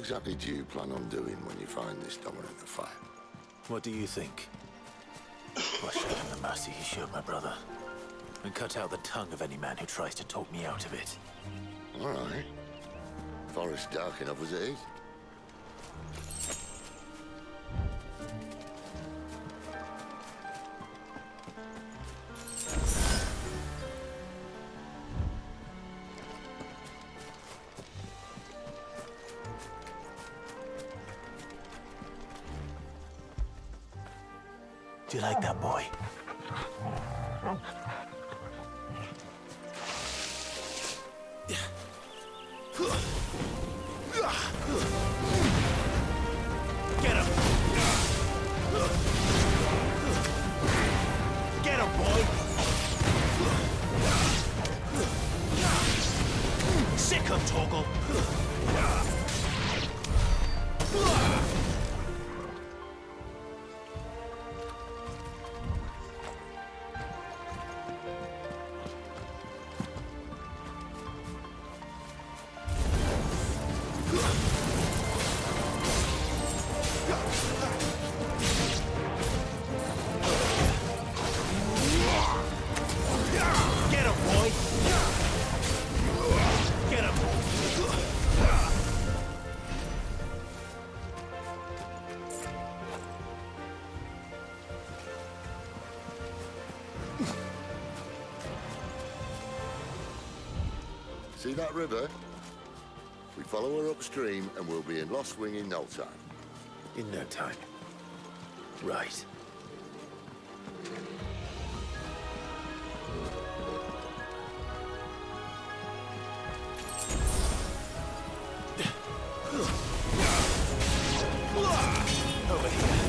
exactly do you plan on doing when you find this dominant fight? What do you think? Well, show him the mercy he showed my brother. And cut out the tongue of any man who tries to talk me out of it. All right. Forest dark enough as it is. Do you like that, boy? Get him! Get him, boy! Sick him, Toggle! Get him, boy! Get him! See that river? We follow her upstream and we'll be in Lost Wing in no time. In no time. Right. Over here.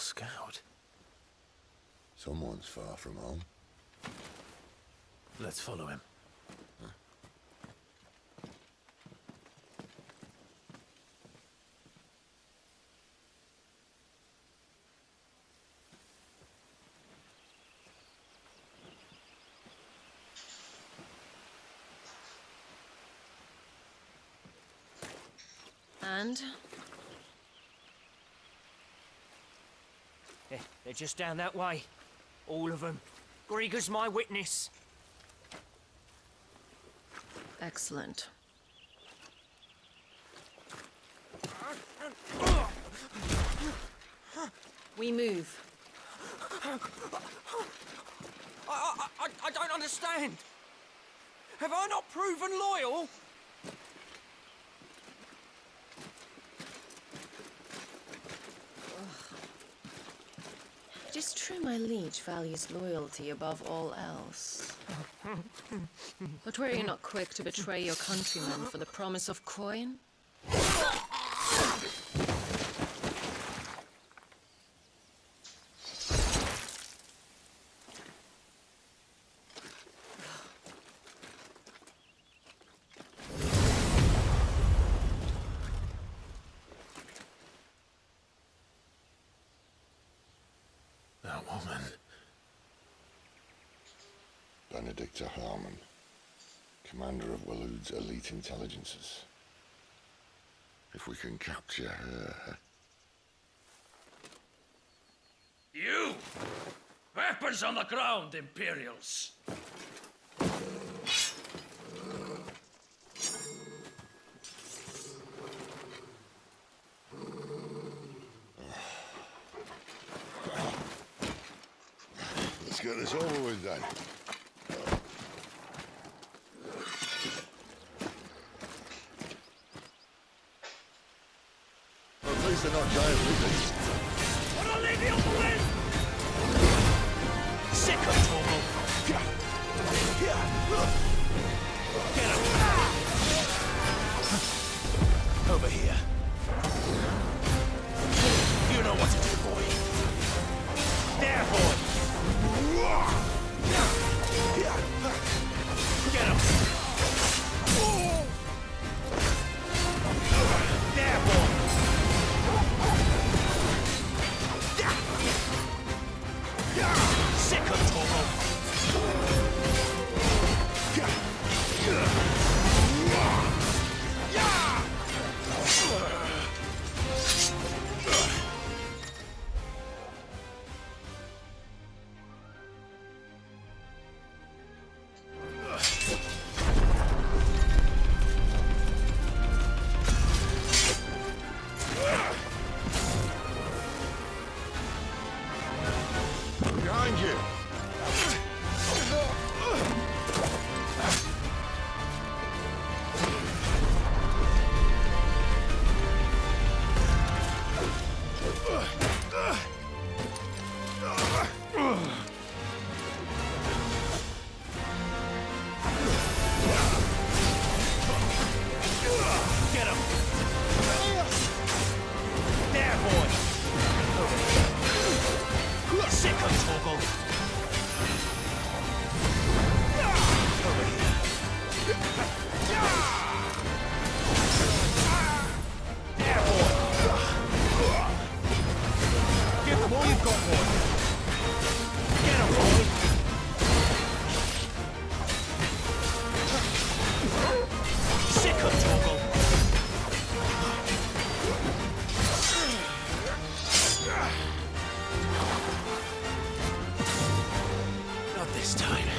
scout. Someone's far from home. Let's follow him. And? They're just down that way. All of them. Grieger's my witness. Excellent. We move. I don't understand. Have I not proven loyal? It is true my liege values loyalty above all else. But were you not quick to betray your countrymen for the promise of coin? That woman. Benedicta Harmon, commander of Waloed's elite intelligences. If we can capture her... You! Weapons on the ground, Imperials! Let's get this over with then. Well, at least they're not giant lizards. What'll leave you with? Sick of Torgal. Get him! Over here. You know what to do, boy. There, boy. Get him! There, boy. Sick of Torgal. Behind you! Get him! There, boy. Sick of Torgal. Over here. There, boy. Give them all you've got, boy. Get 'em, boy. Sick of Torgal. Not this time.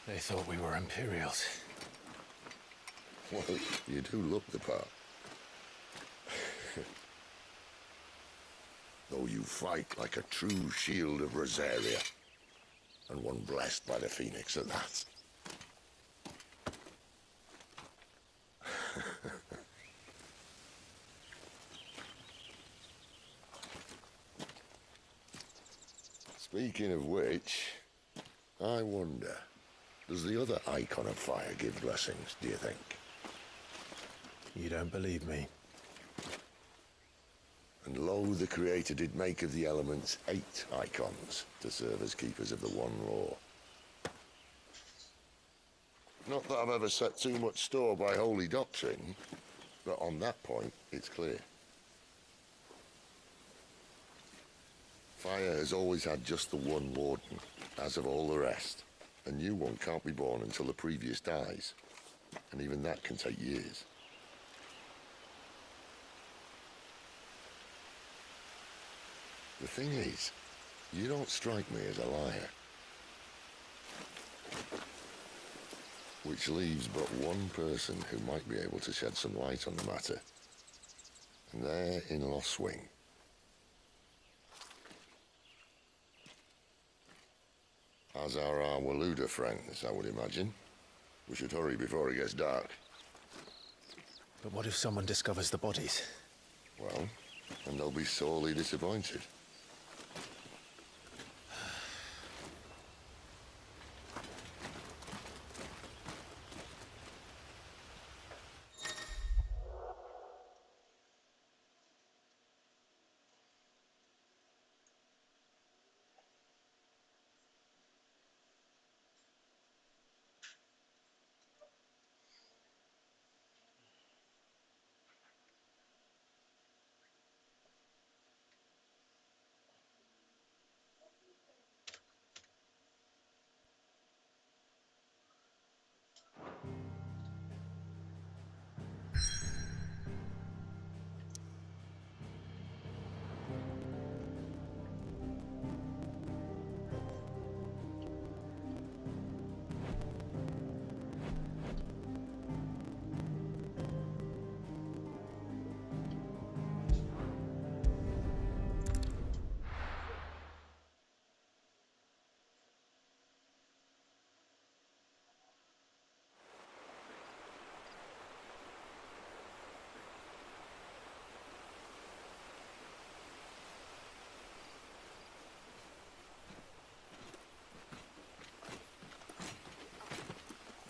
They thought we were Imperials. Well, you do look the part. Though you fight like a true shield of Rosaria. And one blessed by the Phoenix at that. Speaking of which, I wonder, does the other icon of fire give blessings, do you think? You don't believe me? And lo, the Creator did make of the elements 8 icons to serve as keepers of the one law. Not that I've ever set too much store by holy doctrine, but on that point, it's clear. Fire has always had just the one warden, as of all the rest. A new one can't be born until the previous dies, and even that can take years. The thing is, you don't strike me as a liar. Which leaves but one person who might be able to shed some light on the matter. And they're in Lost Swing. As are our Waluda friends, I would imagine. We should hurry before it gets dark. But what if someone discovers the bodies? Well, and they'll be sorely disappointed.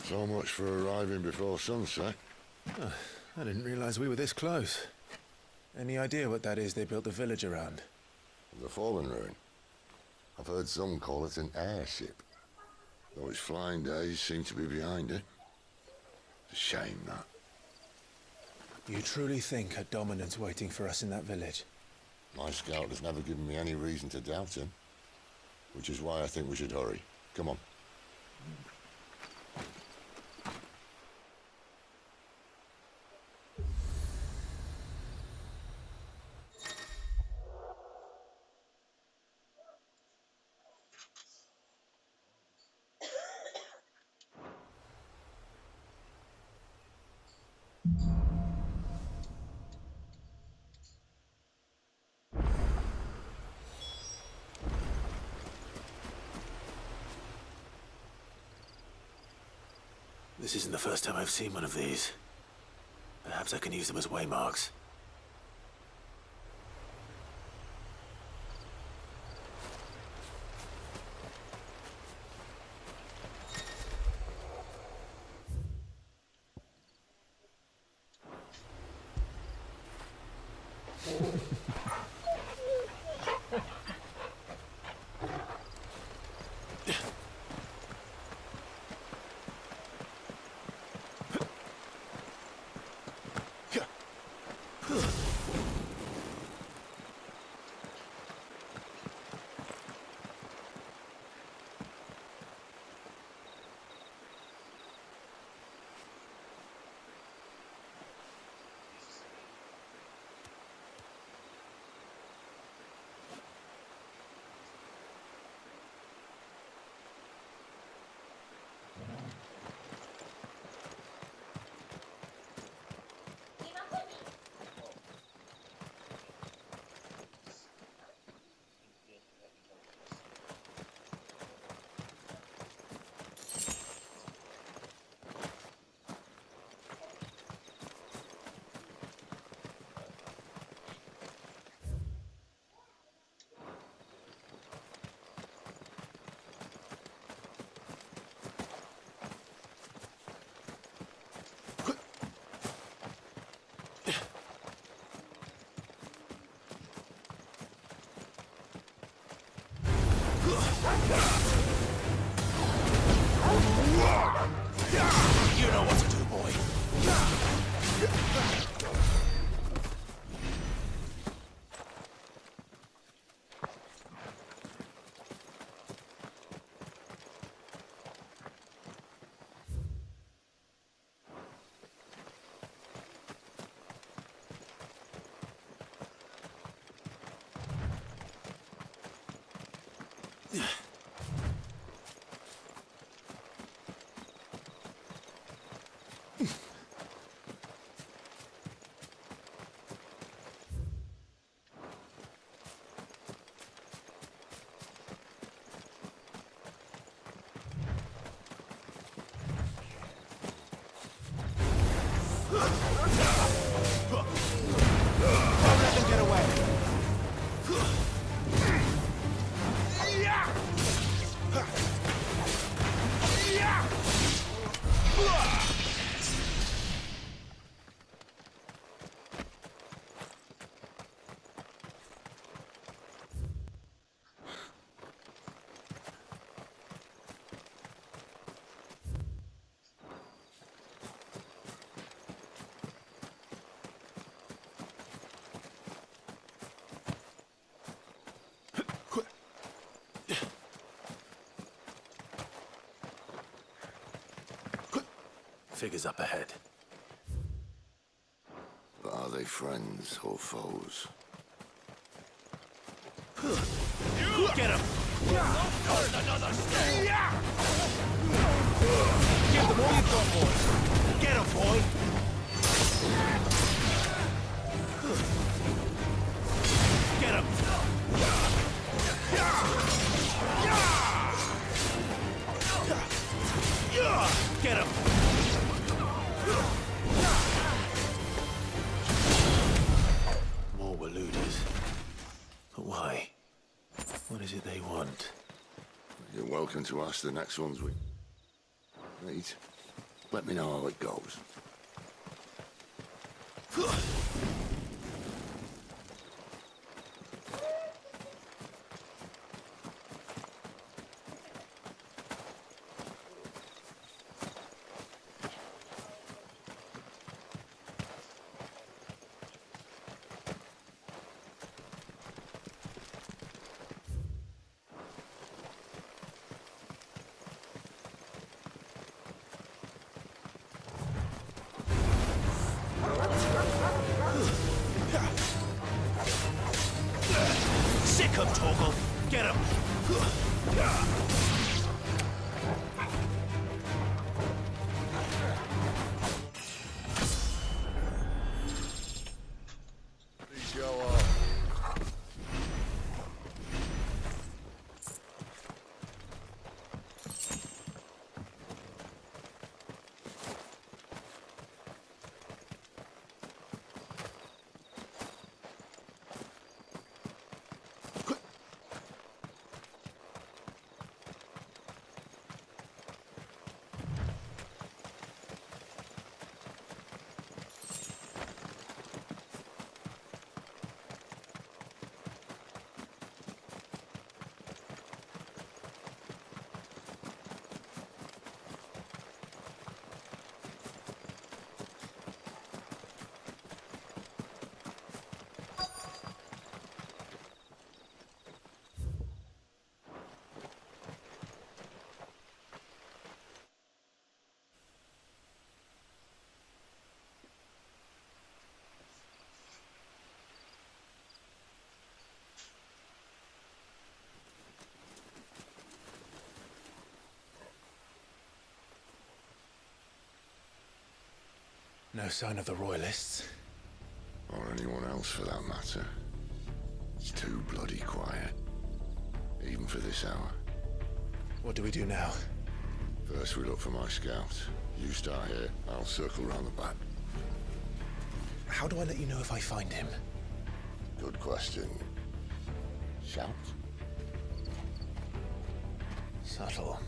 So much for arriving before sunset. I didn't realize we were this close. Any idea what that is they built the village around? The Fallen Ruin. I've heard some call it an airship. Though its flying days seem to be behind it. It's a shame, that. You truly think a dominant's waiting for us in that village? My scout has never given me any reason to doubt him. Which is why I think we should hurry. Come on. This isn't the first time I've seen one of these. Perhaps I can use them as waymarks. You know what to do, boy. Figures up ahead. But are they friends or foes? Get him! Another step! Give them all you've got, boy! Get him, boy! Get him! Get him! More Waluders. But why? What is it they want? You're welcome to ask the next ones we meet. Let me know how it goes. Sick him, Torgal! Get him! Please go on. No sign of the Royalists. Or anyone else for that matter. It's too bloody quiet. Even for this hour. What do we do now? First we look for my scouts. You start here, I'll circle round the back. How do I let you know if I find him? Good question. Shout? Subtle.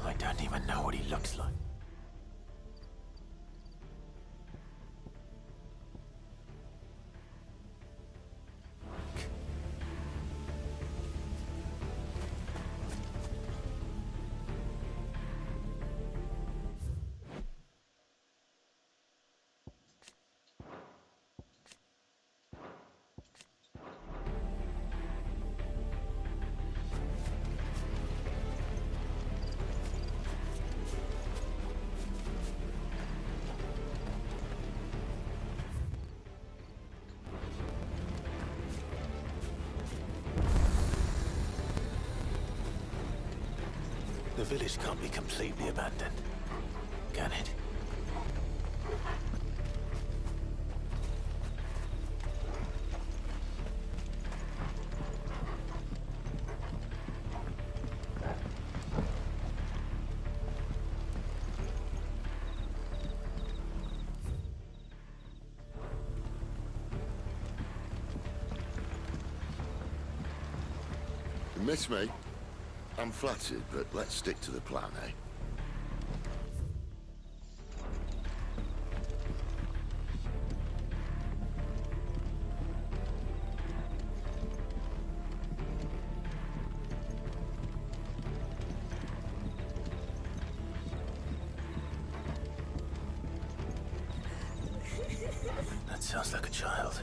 I don't even know what he looks like. village can't be completely abandoned, can it? You miss me? I'm flattered, but let's stick to the plan, eh? That sounds like a child.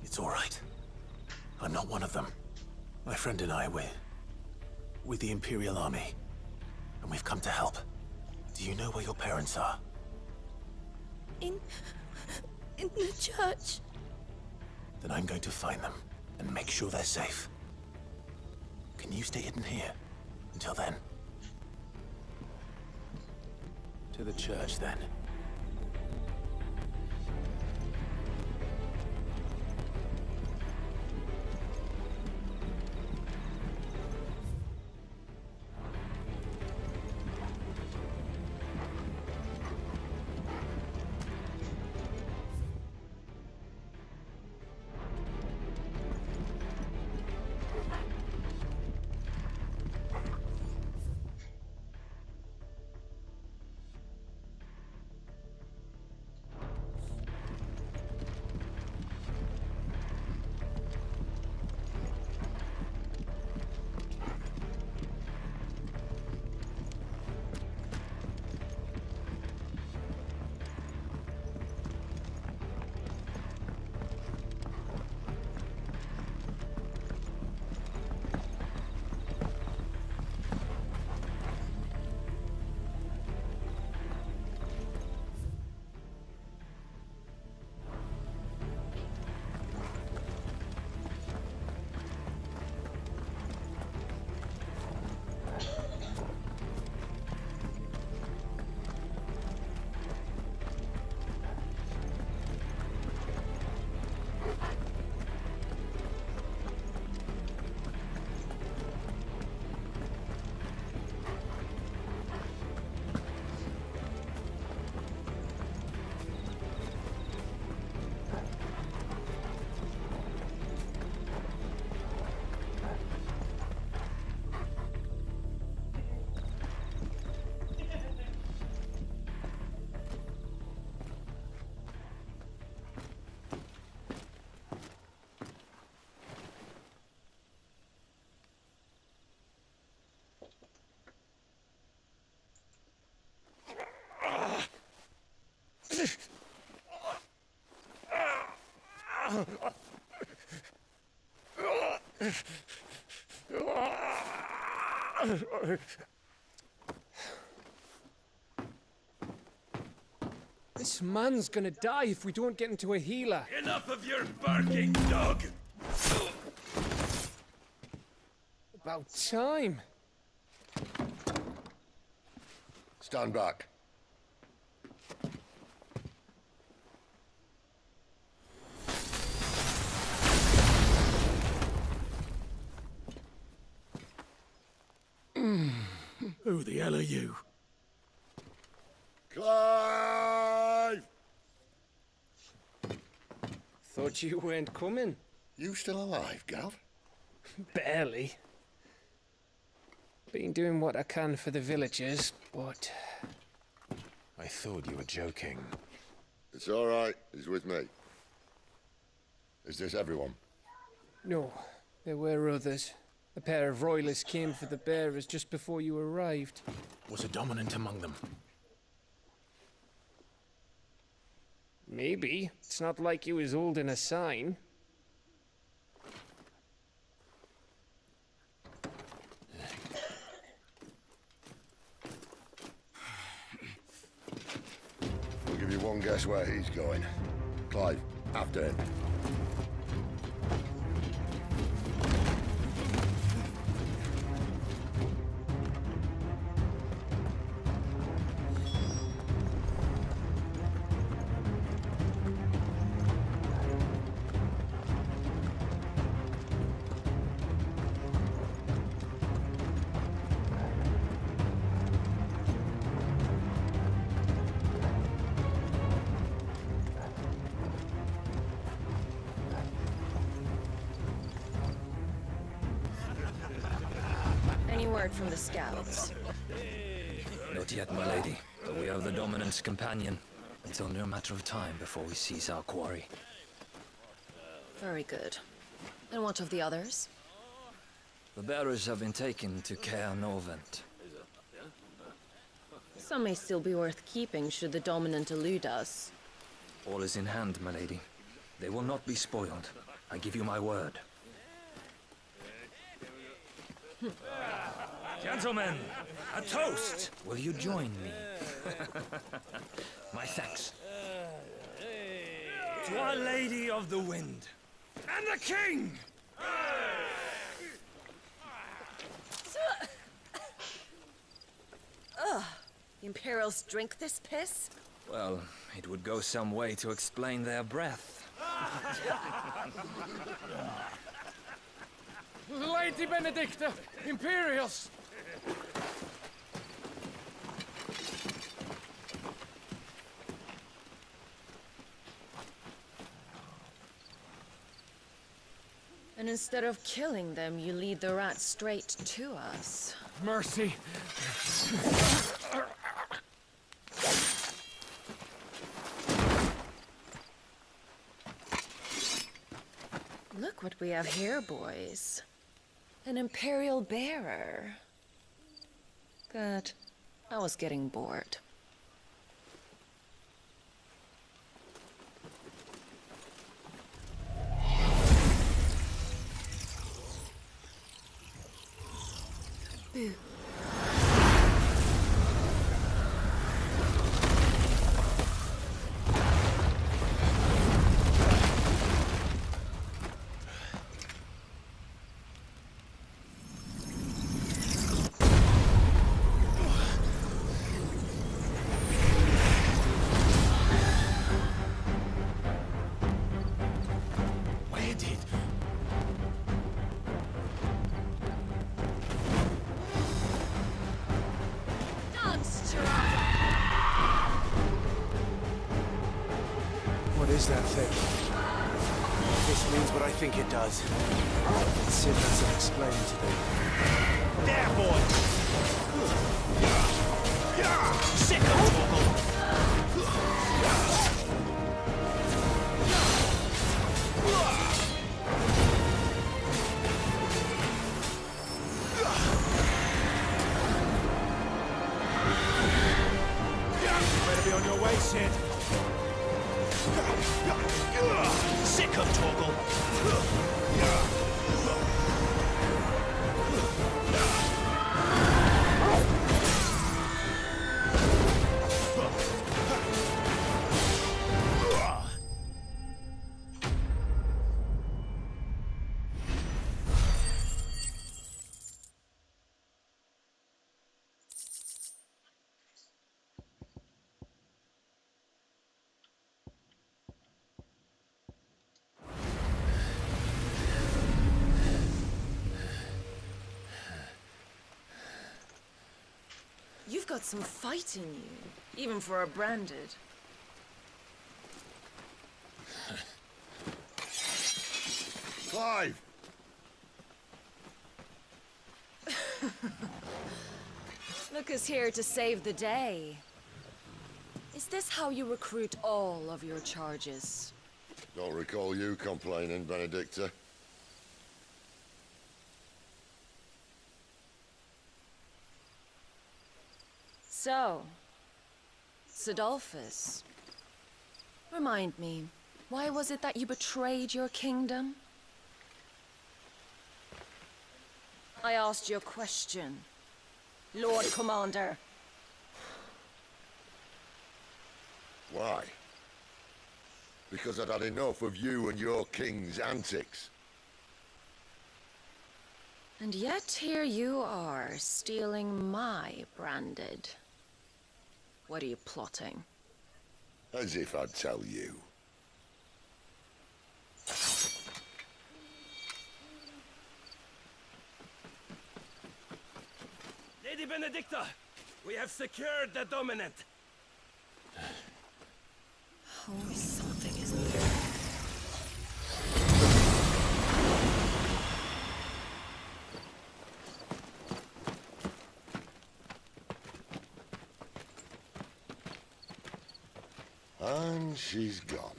It's all right. I'm not one of them. My friend and I, we're with the Imperial Army, and we've come to help. Do you know where your parents are? In the church. Then I'm going to find them and make sure they're safe. Can you stay hidden here until then? To the church, then. This man's gonna die if we don't get into a healer. Enough of your barking, dog! About time. Stand back. Who the hell are you? Clive! Thought you weren't coming. You still alive, Gav? Barely. Been doing what I can for the villagers, but... I thought you were joking. It's all right. He's with me. Is this everyone? No, there were others. A pair of royalists came for the bearers just before you arrived. Was a dominant among them? Maybe. It's not like he was holding a sign. I'll give you one guess where he's going. Clive, after him. Any word from the scouts? Not yet, my lady, but we are the dominant's companion. It's only a matter of time before we seize our quarry. Very good. And what of the others? The bearers have been taken to Caer Norvent. Some may still be worth keeping should the dominant elude us. All is in hand, my lady. They will not be spoiled. I give you my word. Gentlemen, a toast! Will you join me? My thanks. To Our Lady of the Wind. And the King! The Imperials drink this piss? Well, it would go some way to explain their breath. Lady Benedicta! Imperials! And instead of killing them, you lead the rats straight to us. Mercy! Look what we have here, boys. An Imperial bearer. Good. I was getting bored. Boo. Where did... What is that thing? This means what I think it does. Sid has some explaining to do. There, boy! Sick of Torgal! Better be on your way, Sid. Sick of Torgal! You've got some fight in you, even for a branded. Clive! Look who's here to save the day. Is this how you recruit all of your charges? Don't recall you complaining, Benedicta. So, Sidolphus, remind me, why was it that you betrayed your kingdom? I asked you a question, Lord Commander. Why? Because I'd had enough of you and your king's antics. And yet here you are, stealing my branded. What are you plotting? As if I'd tell you. Lady Benedicta, we have secured the dominant. Holy something, isn't there? And she's gone.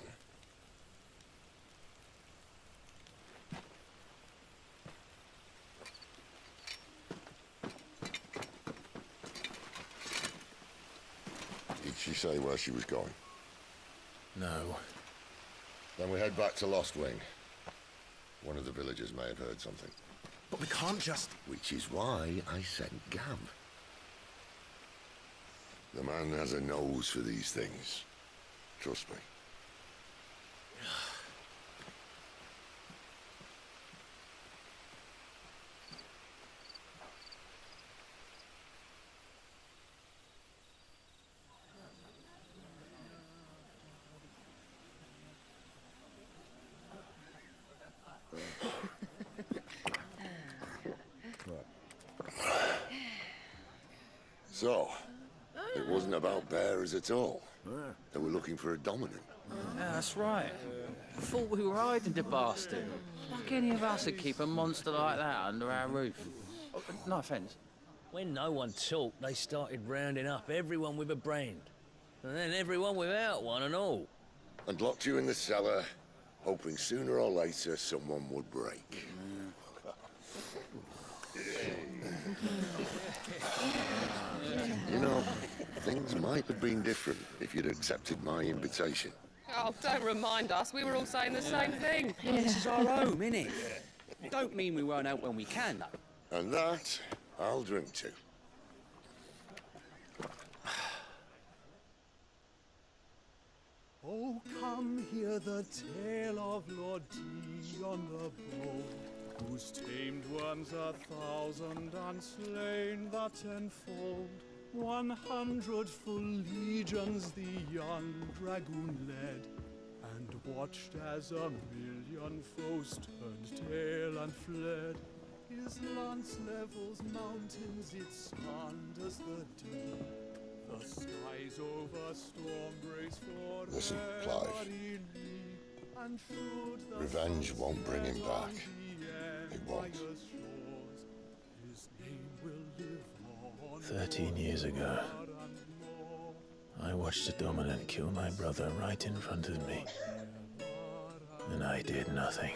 Did she say where she was going? No. Then we head back to Lost Wing. One of the villagers may have heard something. But we can't just... Which is why I sent Gav. The man has a nose for these things. Trust me. So, it wasn't about bearers at all. They were looking for a dominant. Yeah, that's right. Thought we were hiding the bastard. Like any of us would keep a monster like that under our roof. Oh, no offence. When no one talked, they started rounding up everyone with a brand. And then everyone without one and all. And locked you in the cellar, hoping sooner or later someone would break. You know, things might have been different if you'd accepted my invitation. Oh, don't remind us. We were all saying the same thing. This is our home, innit? Don't mean we won't out when we can, though. And that, I'll drink to. Oh, come hear the tale of Lord Dion the Bold, whose tamed worms 1,000 and slain the tenfold. 100 full legions the young dragoon led, and watched as 1,000,000 foes turned tail and fled. His lance levels mountains, it slanders the deep. The skies over storm breaks for Listen, Clive. and Revenge won't bring him back. It won't. His name will live on 13 years ago, I watched the Dominant kill my brother right in front of me. And I did nothing.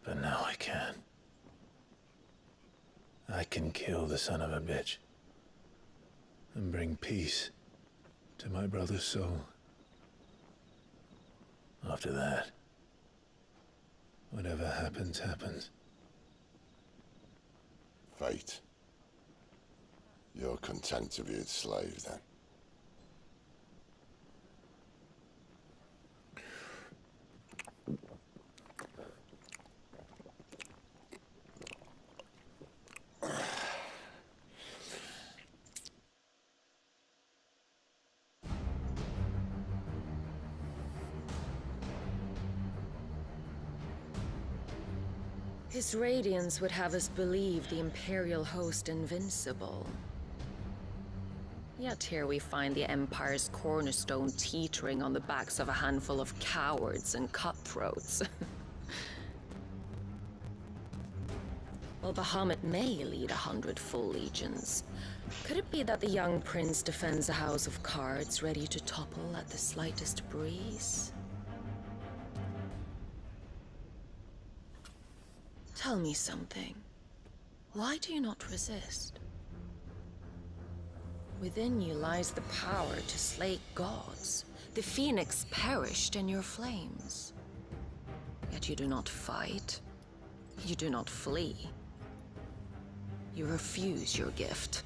But now I can. I can kill the son of a bitch and bring peace to my brother's soul. After that, whatever happens, happens. Fate. You're content to be its slave, then? His radiance would have us believe the Imperial host invincible. Yet here we find the Empire's cornerstone teetering on the backs of a handful of cowards and cutthroats. Well, Bahamut may lead 100 full legions. Could it be that the young prince defends a house of cards ready to topple at the slightest breeze? Tell me something. Why do you not resist? Within you lies the power to slay gods. The phoenix perished in your flames. Yet you do not fight. You do not flee. You refuse your gift.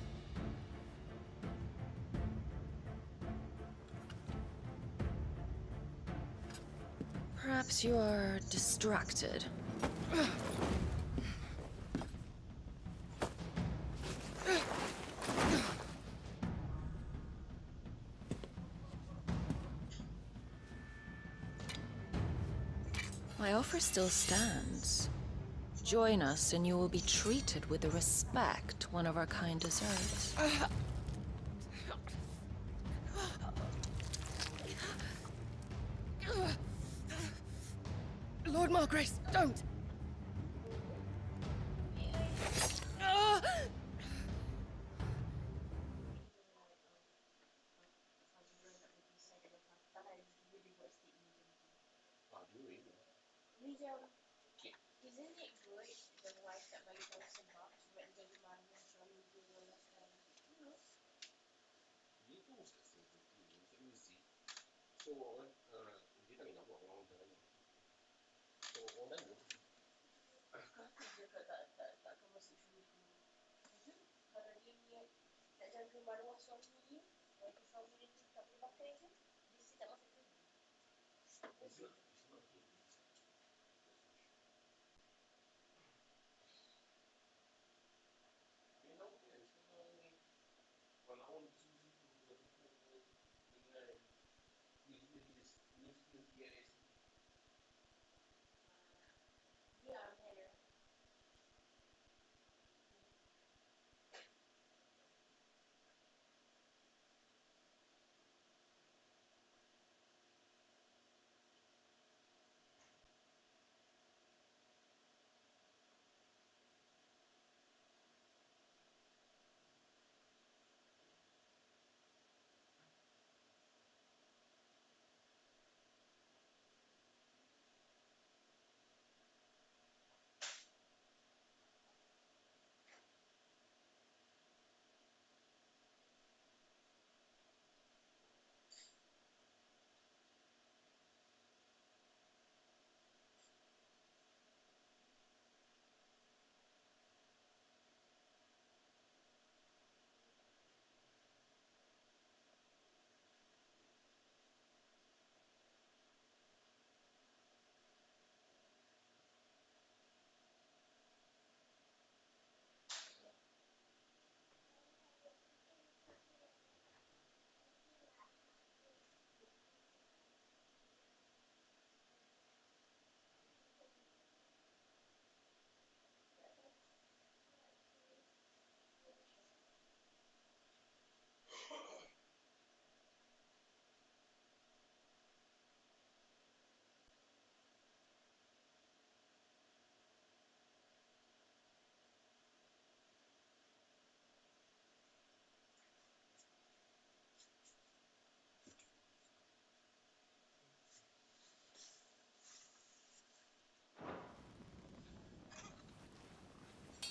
Perhaps you are distracted. My offer still stands. Join us and you will be treated with the respect one of our kind deserves. Lord Margrace, don't!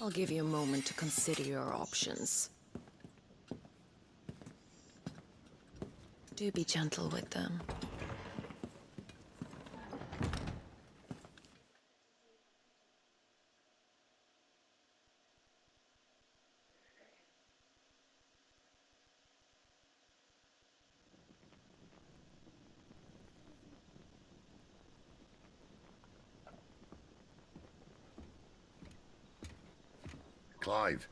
I'll give you a moment to consider your options. Do be gentle with them. Clive.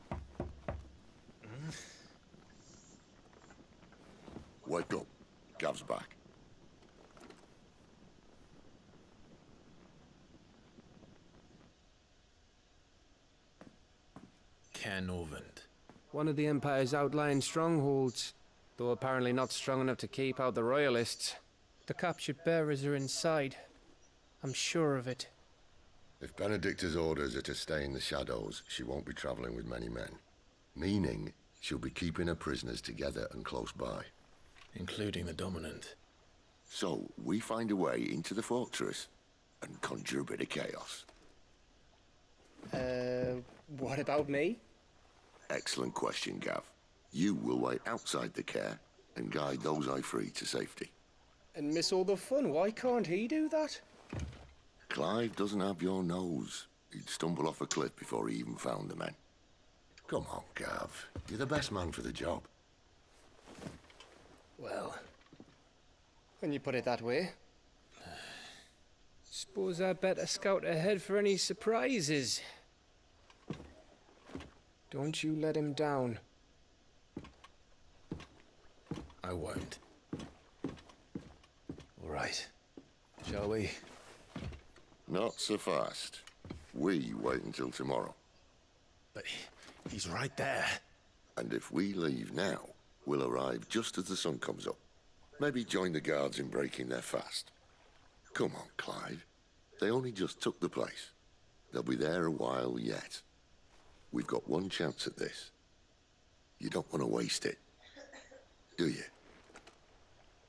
Wake up. Gav's back. Canovant. One of the Empire's outlying strongholds. though apparently not strong enough to keep out the royalists. The captured bearers are inside. I'm sure of it. If Benedicta's orders are to stay in the shadows, she won't be traveling with many men. Meaning, she'll be keeping her prisoners together and close by. Including the Dominant. So, we find a way into the fortress and conjure a bit of chaos. What about me? Excellent question, Gav. You will wait outside the care and guide those I free to safety. And miss all the fun. Why can't he do that? Clive doesn't have your nose. He'd stumble off a cliff before he even found the men. Come on, Gav. You're the best man for the job. Well, when you put it that way. Suppose I'd better scout ahead for any surprises. Don't you let him down. I won't. All right. Shall we? Not so fast. We wait until tomorrow. But he's right there. And if we leave now, we'll arrive just as the sun comes up. Maybe join the guards in breaking their fast. Come on, Clive. They only just took the place. They'll be there a while yet. We've got one chance at this. You don't want to waste it, do you?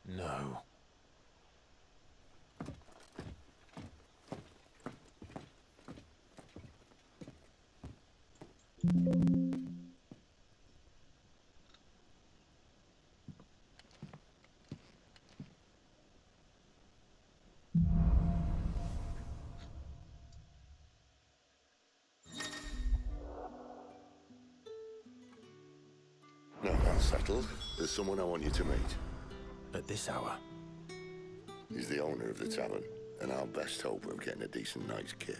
No. No, that's settled. There's someone I want you to meet. At this hour? He's the owner of the tavern, and our best hope of getting a decent night's kip.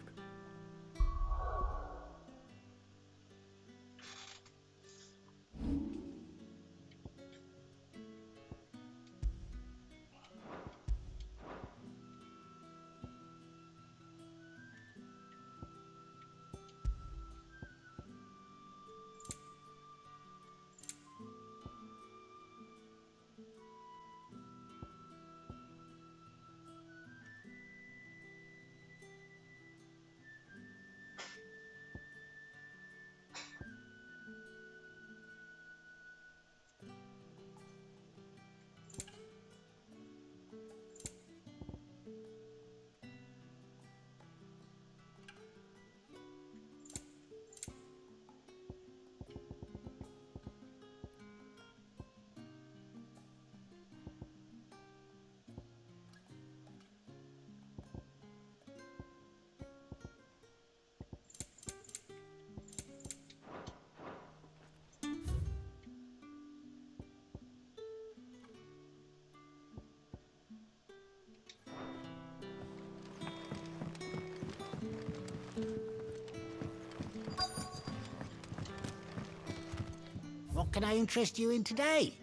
What can I interest you in today?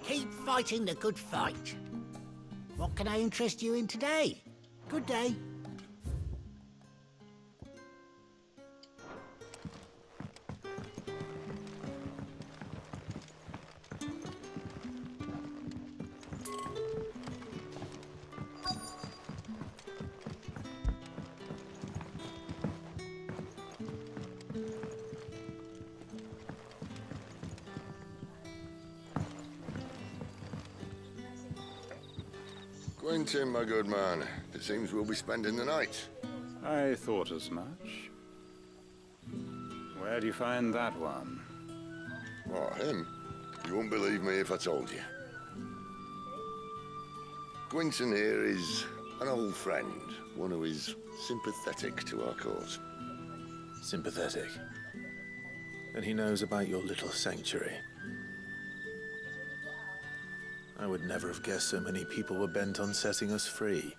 Keep fighting the good fight. What can I interest you in today? Good day. Quentin, my good man. It seems we'll be spending the night. I thought as much. Where do you find that one? What, him? You wouldn't believe me if I told you. Gwynson here is an old friend, one who is sympathetic to our cause. Sympathetic? And he knows about your little sanctuary. I would never have guessed so many people were bent on setting us free.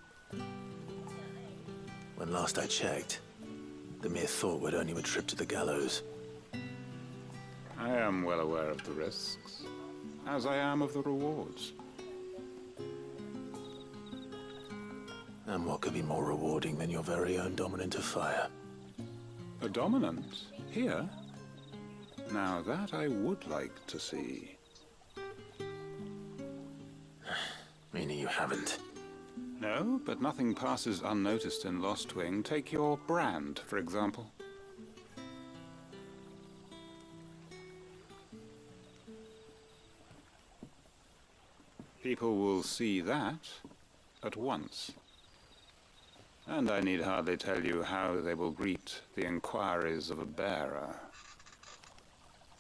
When last I checked, the mere thought would earn you a trip to the gallows. I am well aware of the risks, as I am of the rewards. And what could be more rewarding than your very own dominant of fire? A dominant? Here? Now that I would like to see. Meaning you haven't? No, but nothing passes unnoticed in Lostwing. Take your brand, for example. People will see that at once. And I need hardly tell you how they will greet the inquiries of a bearer.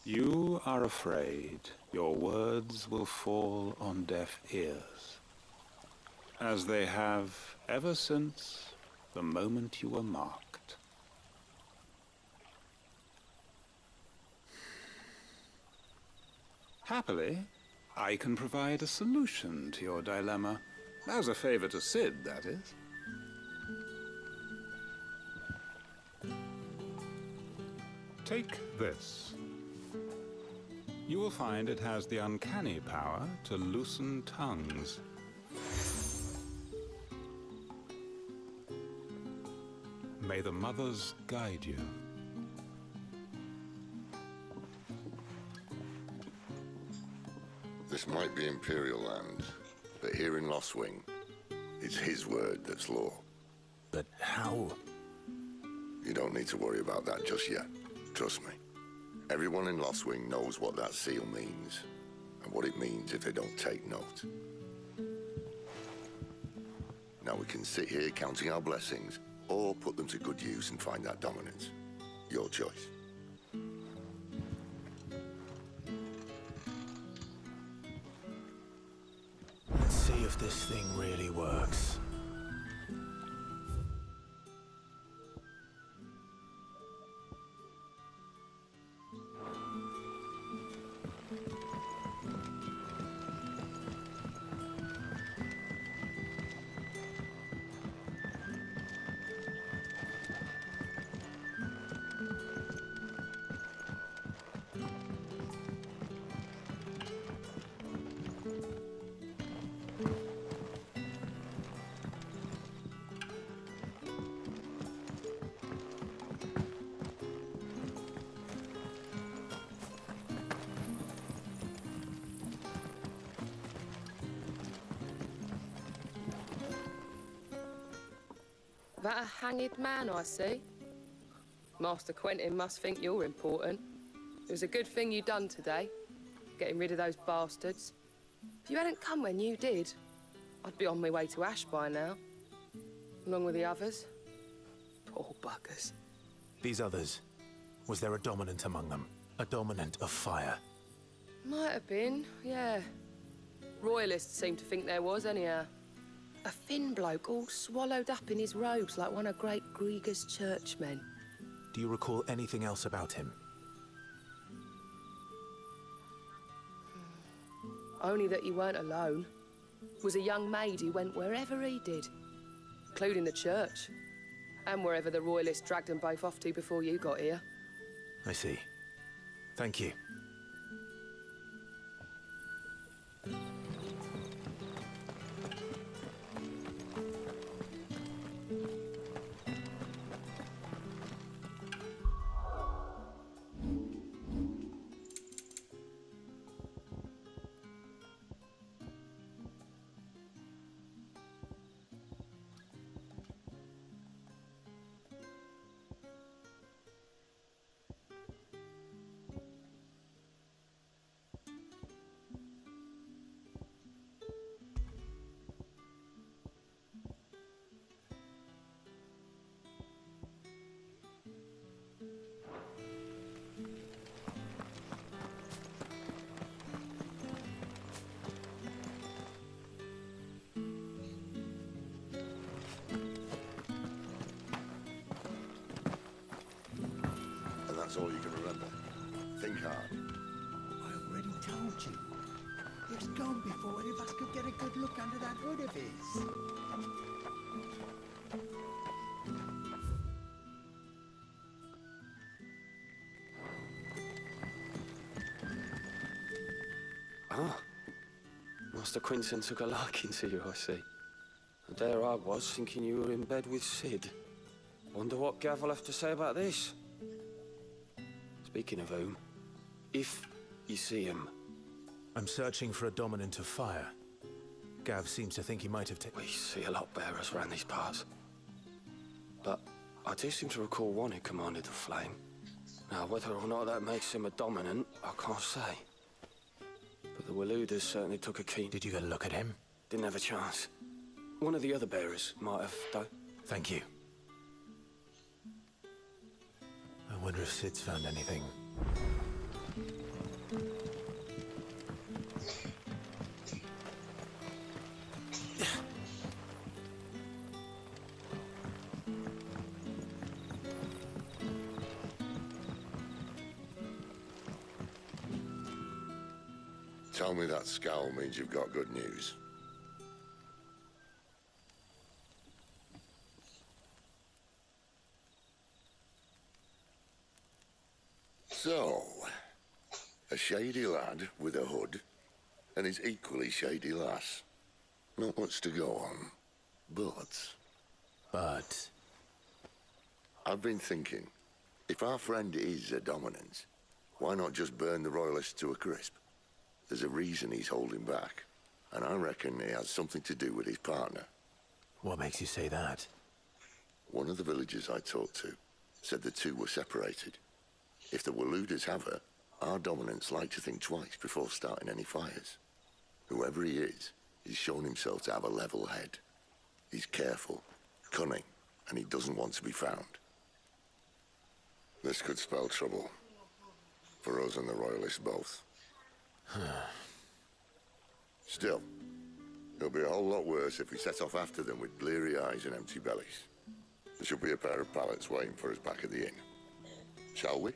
You are afraid your words will fall on deaf ears, as they have ever since the moment you were marked. Happily, I can provide a solution to your dilemma, as a favor to Sid, that is. Take this. You will find it has the uncanny power to loosen tongues. May the mothers guide you. This might be Imperial land, but here in Lostwing, it's his word that's law. But how? You don't need to worry about that just yet. Trust me. Everyone in Lostwing knows what that seal means, and what it means if they don't take note. Now we can sit here counting our blessings, or put them to good use and find that dominance. Your choice. Let's see if this thing really works. That a hanged man I see? Master Quentin must think you're important. It was a good thing you done today, getting rid of those bastards. If you hadn't come when you did, I'd be on my way to Ash by now, along with the others. Poor buggers. These others, was there a dominant among them? A dominant of fire? Might have been, yeah. Royalists seem to think there was, anyhow. A thin bloke all swallowed up in his robes like one of Great Grieger's churchmen. Do you recall anything else about him? Only that he weren't alone. Was a young maid who went wherever he did, including the church, and wherever the Royalists dragged them both off to before you got here. I see. Thank you. all you can remember. Think hard. I already told you. It's gone before any of us could get a good look under that hood of his. Ah. Master Quinton took a liking to you, I see. And there I was, thinking you were in bed with Sid. Wonder what Gav will have to say about this. Speaking of whom, if you see him... I'm searching for a dominant of fire. Gav seems to think he might have We see a lot bearers around these parts. But I do seem to recall one who commanded the flame. Now, whether or not that makes him a dominant, I can't say. But the Waluders certainly took a keen... Did you get a look at him? Didn't have a chance. One of the other bearers might have, though. Thank you. I wonder if Sid's found anything. Tell me that scowl means you've got good news. So, a shady lad with a hood, and his equally shady lass. Not much to go on, but... I've been thinking, if our friend is a dominant, why not just burn the Royalists to a crisp? There's a reason he's holding back, and I reckon he has something to do with his partner. What makes you say that? One of the villagers I talked to said the two were separated. If the Waluders have her, our dominants like to think twice before starting any fires. Whoever he is, he's shown himself to have a level head. He's careful, cunning, and he doesn't want to be found. This could spell trouble. For us and the Royalists both. Still, it'll be a whole lot worse if we set off after them with bleary eyes and empty bellies. There should be a pair of pallets waiting for us back at the inn. Shall we?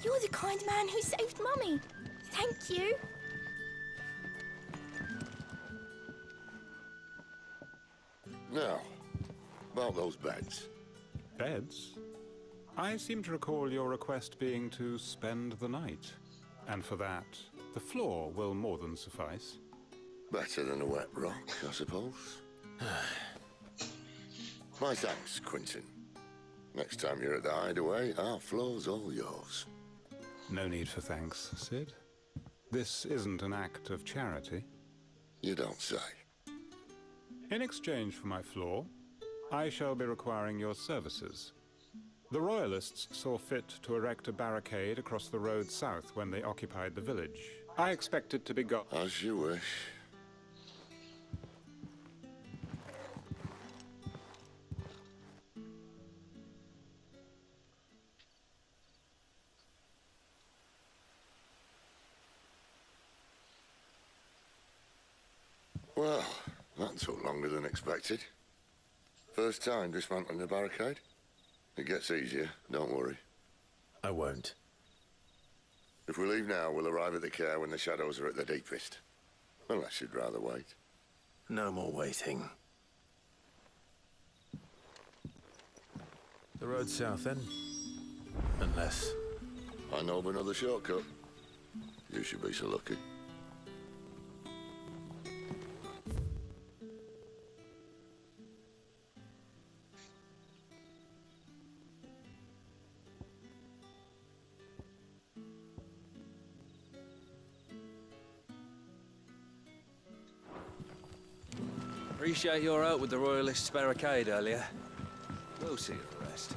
You're the kind man who saved Mummy. Thank you. Now, about those beds. Beds? I seem to recall your request being to spend the night. And for that, the floor will more than suffice. Better than a wet rock, I suppose. My thanks, Quinton. Next time you're at the hideaway, our floor's all yours. No need for thanks, Sid. This isn't an act of charity. You don't say. In exchange for my floor, I shall be requiring your services. The Royalists saw fit to erect a barricade across the road south when they occupied the village. I expect it to be got... As you wish. Well, that took longer than expected. First time dismantling the barricade? It gets easier, don't worry. I won't. If we leave now, we'll arrive at the care when the shadows are at their deepest. Unless you'd rather wait. No more waiting. The road south, then? Unless... I know of another shortcut. You should be so lucky. Appreciate your help with the Royalists' barricade earlier. We'll see the rest.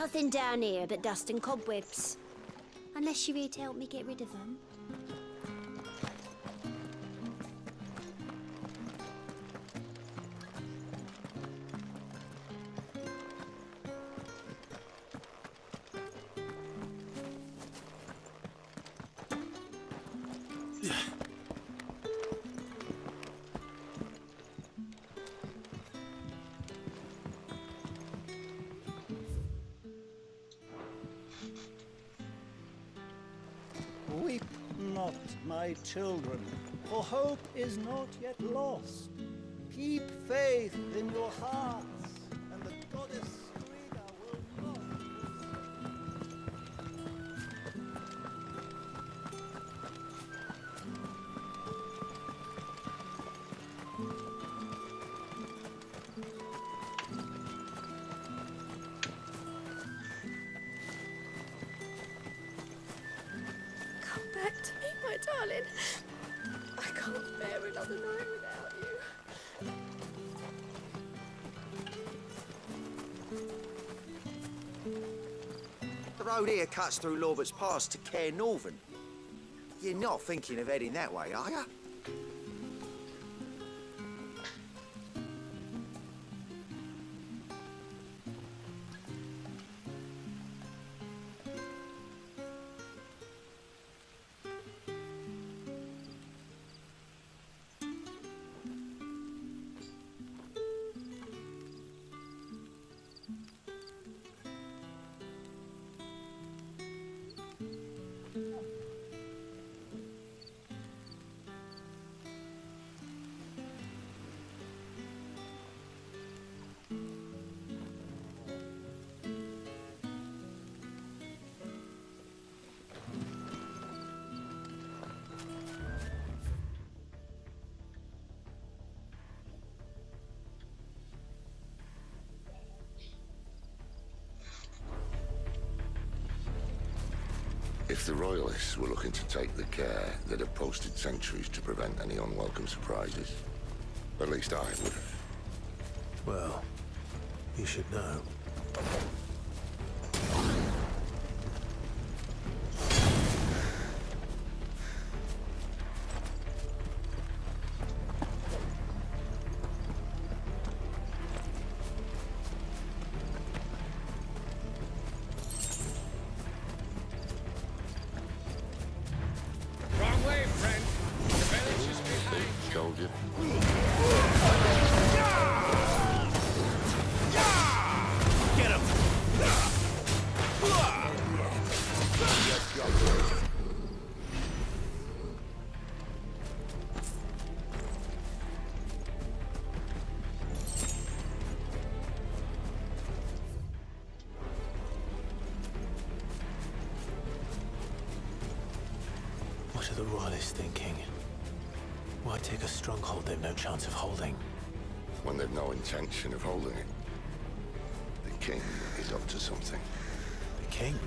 Nothing down here but dust and cobwebs. Unless you're here to help me get rid of them. Weep not, my children, for hope is not yet lost. Keep faith in your hearts, and the goddess Striga will not. Come back to me, my darling. I can't bear another night without you. The road here cuts through Lorbert's Pass to Care Northern. You're not thinking of heading that way, are you? If the Royalists were looking to take the care, they'd have posted sentries to prevent any unwelcome surprises. At least I would have. Well, you should know. Wrong way, friend. The village is behind you. Told you. Get him! What are the Royalists thinking? Why take a stronghold they've no chance of holding? When they've no intention of holding it. The king is up to something. The king?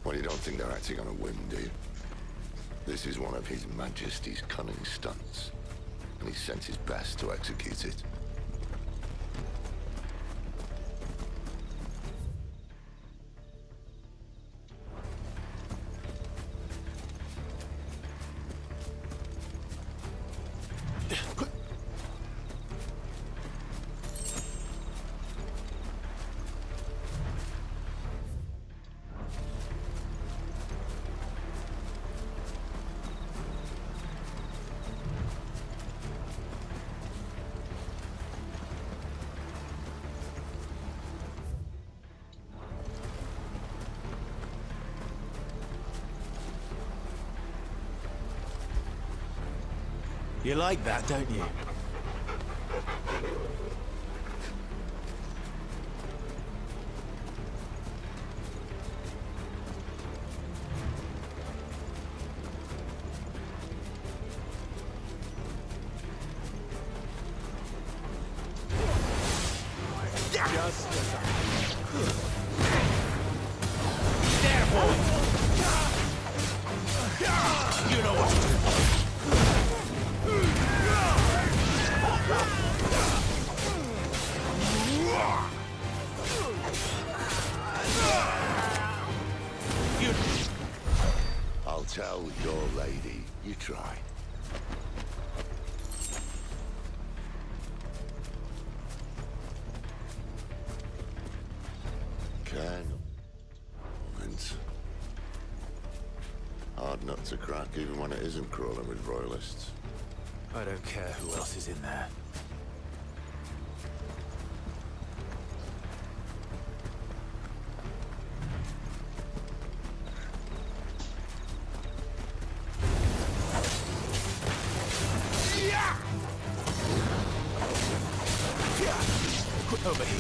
Well, you don't think they're acting on a whim, do you? This is one of His Majesty's cunning stunts, and he's sent his best to execute it. You like that, don't you? Just as You know what to do. Well, your lady, you try. Colonel. Vince. Hard nut to crack even when it isn't crawling with royalists. I don't care who else is in there. Over here.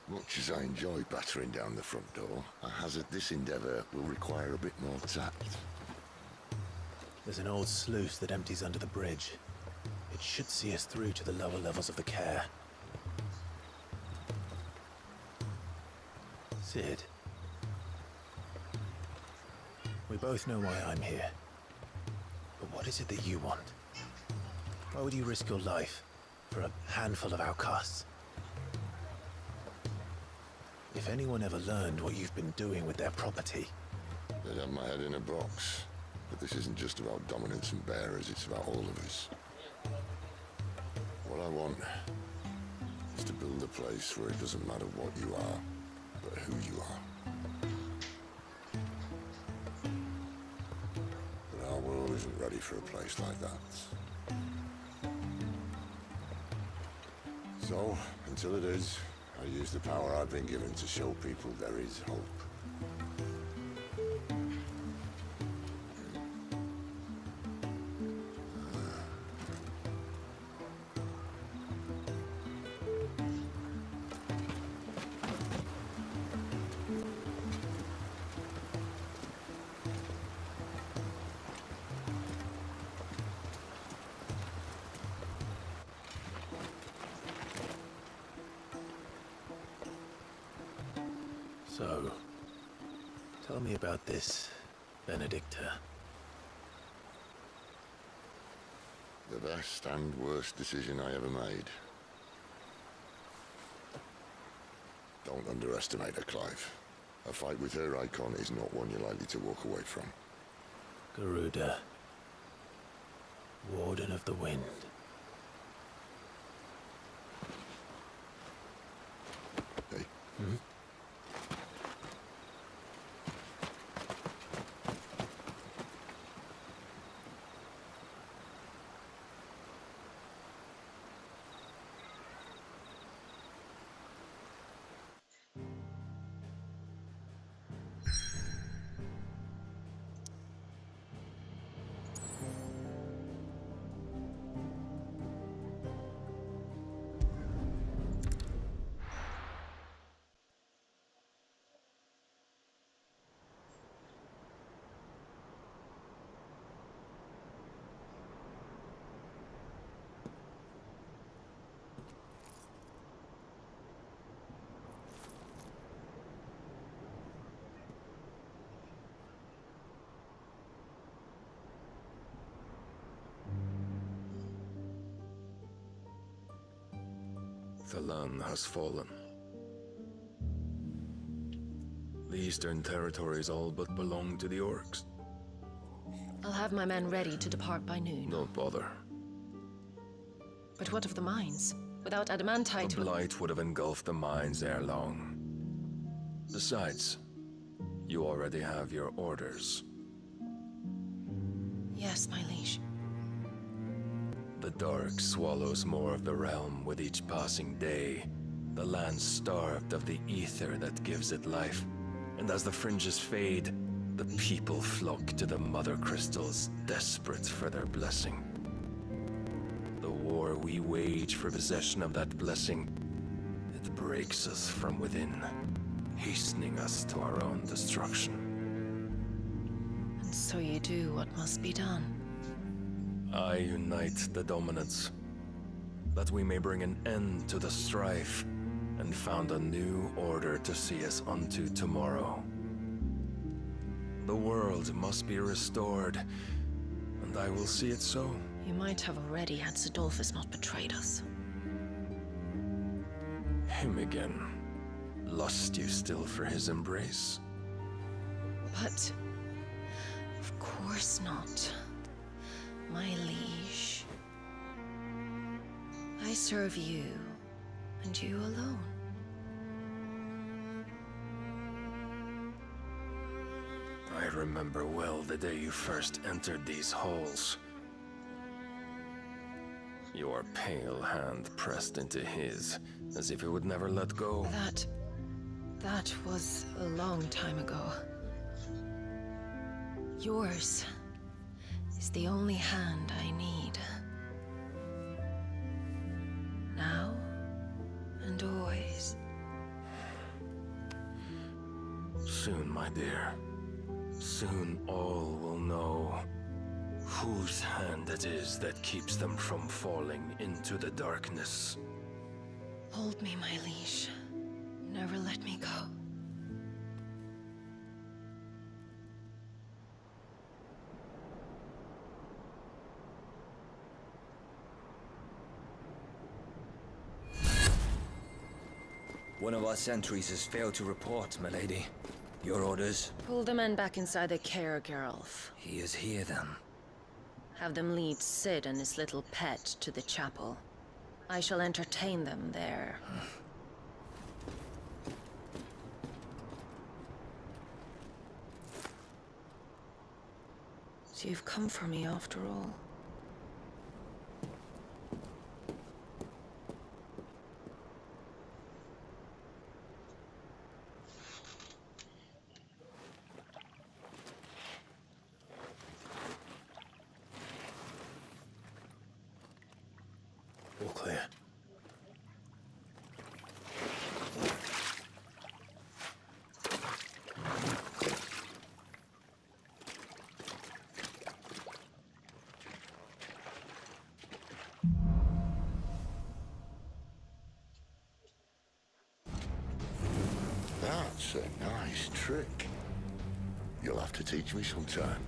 Much as I enjoy battering down the front door, I hazard this endeavour will require a bit more tact. There's an old sluice that empties under the bridge. It should see us through to the lower levels of the care. Sid. We both know why I'm here. But what is it that you want? Why would you risk your life for a handful of outcasts? If anyone ever learned what you've been doing with their property... They'd have my head in a box. But this isn't just about dominance and bearers, it's about all of us. What I want is to build a place where it doesn't matter what you are, but who you are. But our world isn't ready for a place like that. So, until it is, I use the power I've been given to show people there is hope. So, tell me about this, Benedicta. The best and worst decision I ever made. Don't underestimate her, Clive. A fight with her icon is not one you're likely to walk away from. Garuda. Warden of the Wind. Hey? Hmm? The land has fallen. The eastern territories all but belong to the orcs. I'll have my men ready to depart by noon. Don't bother. But what of the mines? Without adamantite... The blight would have engulfed the mines ere long. Besides, you already have your orders. Yes, my liege. The dark swallows more of the realm with each passing day. The land starved of the ether that gives it life. And as the fringes fade, the people flock to the mother crystals, desperate for their blessing. The war war we wage for possession of that blessing, it breaks us from within, hastening us to our own destruction. And so you do what must be done. I unite the dominants, that we may bring an end to the strife, and found a new order to see us unto tomorrow. The world must be restored, and I will see it so. You might have already had Sidolphus not betrayed us. Him again. Lust you still for his embrace? But... of course not. My liege. I serve you, and you alone. I remember well the day you first entered these halls. Your pale hand pressed into his, as if it would never let go. That was a long time ago. Yours is the only hand I need. Now and always. Soon, my dear. Soon all will know whose hand it is that keeps them from falling into the darkness. Hold me, my liege. Never let me go. One of our sentries has failed to report, milady. Your orders? Pull the men back inside the care, Geralf. He is here, then. Have them lead Sid and his little pet to the chapel. I shall entertain them there. So you've come for me after all. All clear. That's a nice trick. You'll have to teach me sometime.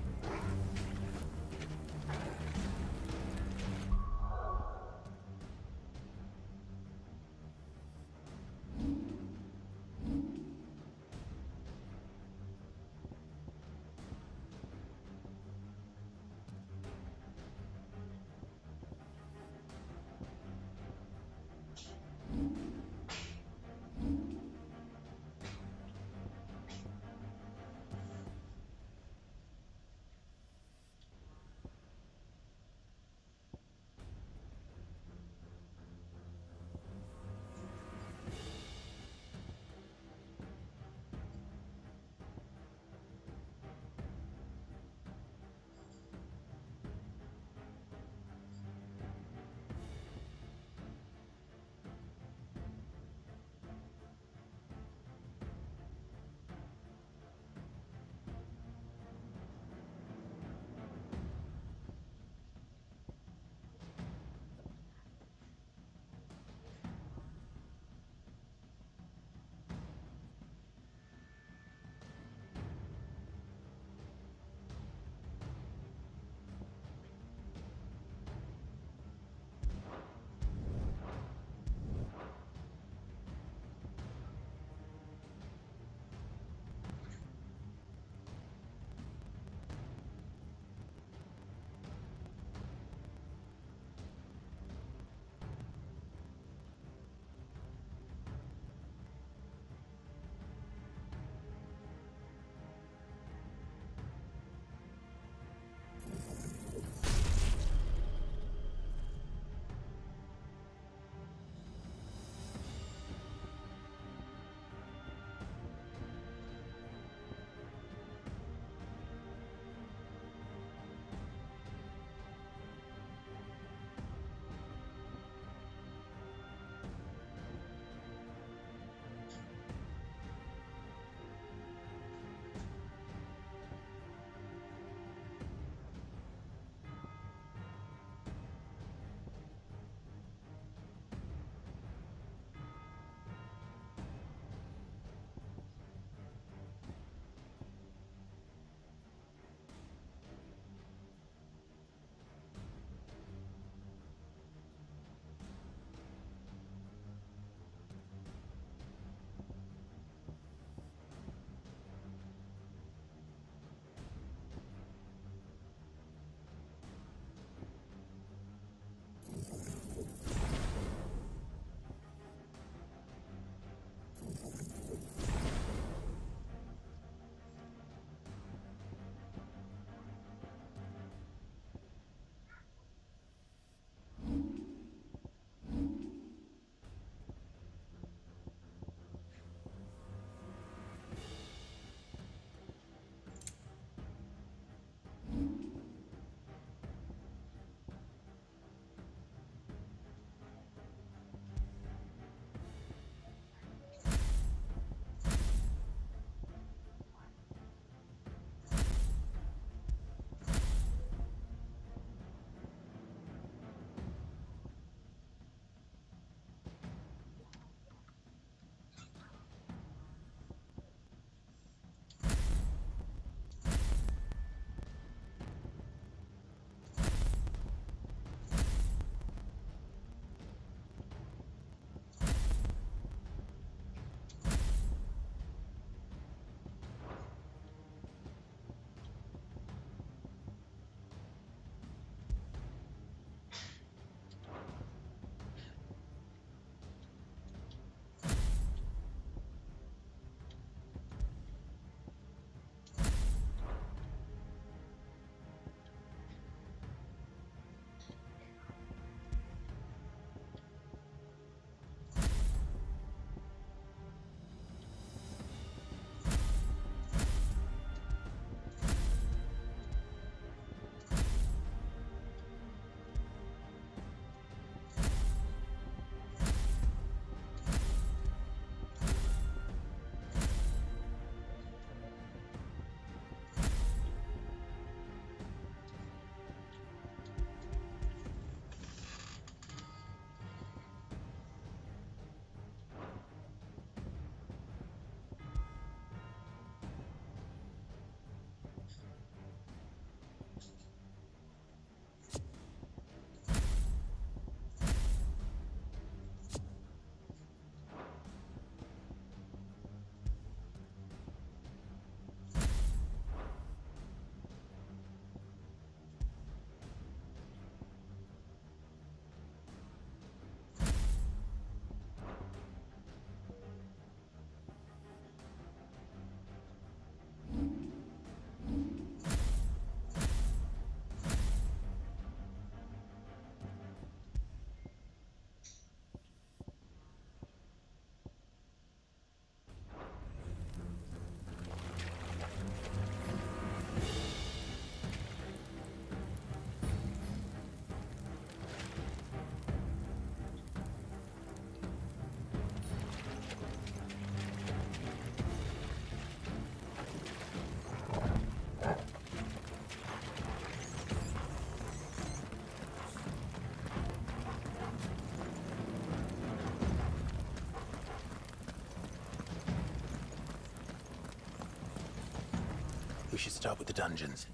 We should start with the dungeons.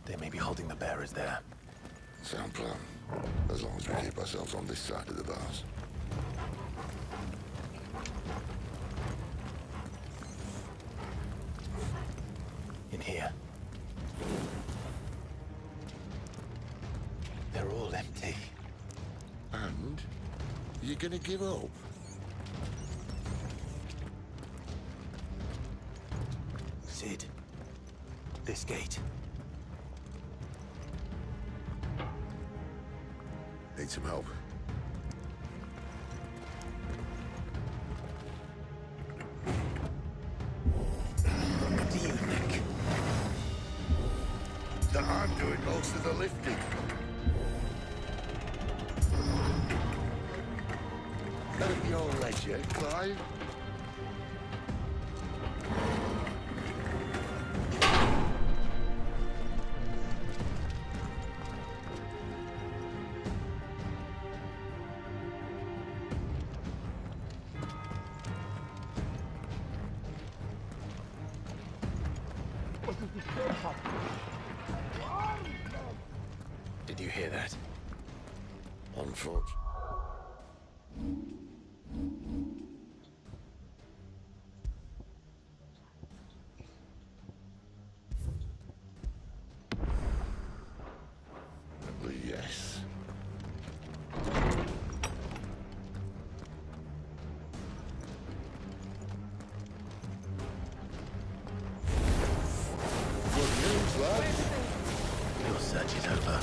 They may be holding the bearers there. Sound plan. As long as we keep ourselves on this side of the bars. In here. They're all empty. And? You're gonna give up? Sid. This gate. Need some help. What do you think? That I'm doing most of the lifting. At your leisure, Clive. Did you hear that? On foot. Yes. Good news, lad. Your search is over.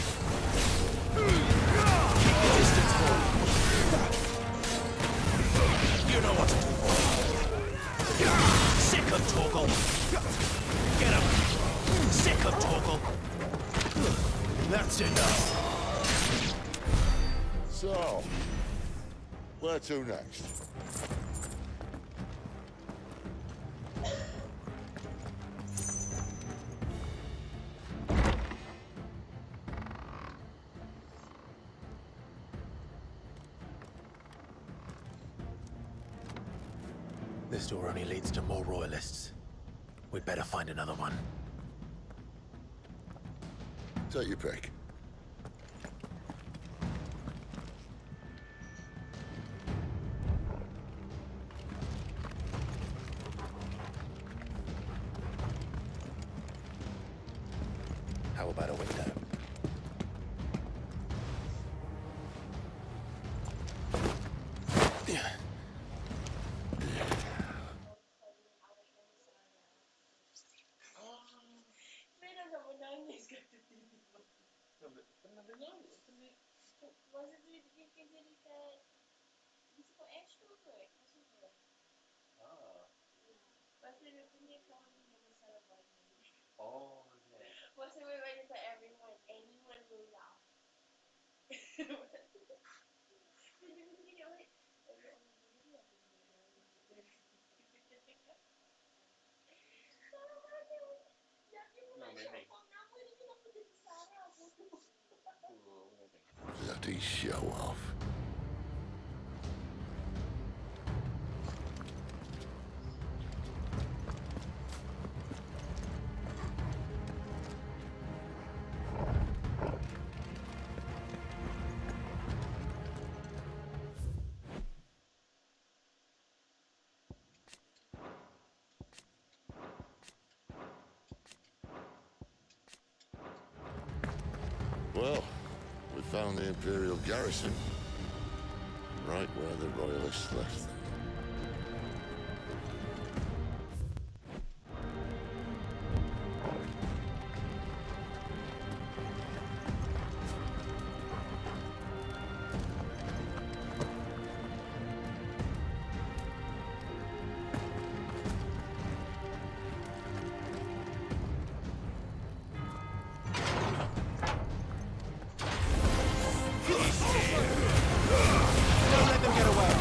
Distance, boy. You know what to do. Sick of Torgal. Get up. Sick of Torgal. That's enough. So, where to next? This door only leads to more royalists. We'd better find another one. Take your pick. How about a window? Bloody show off. Well, we found the Imperial garrison. Right where the Royalists left them. Don't let them get away.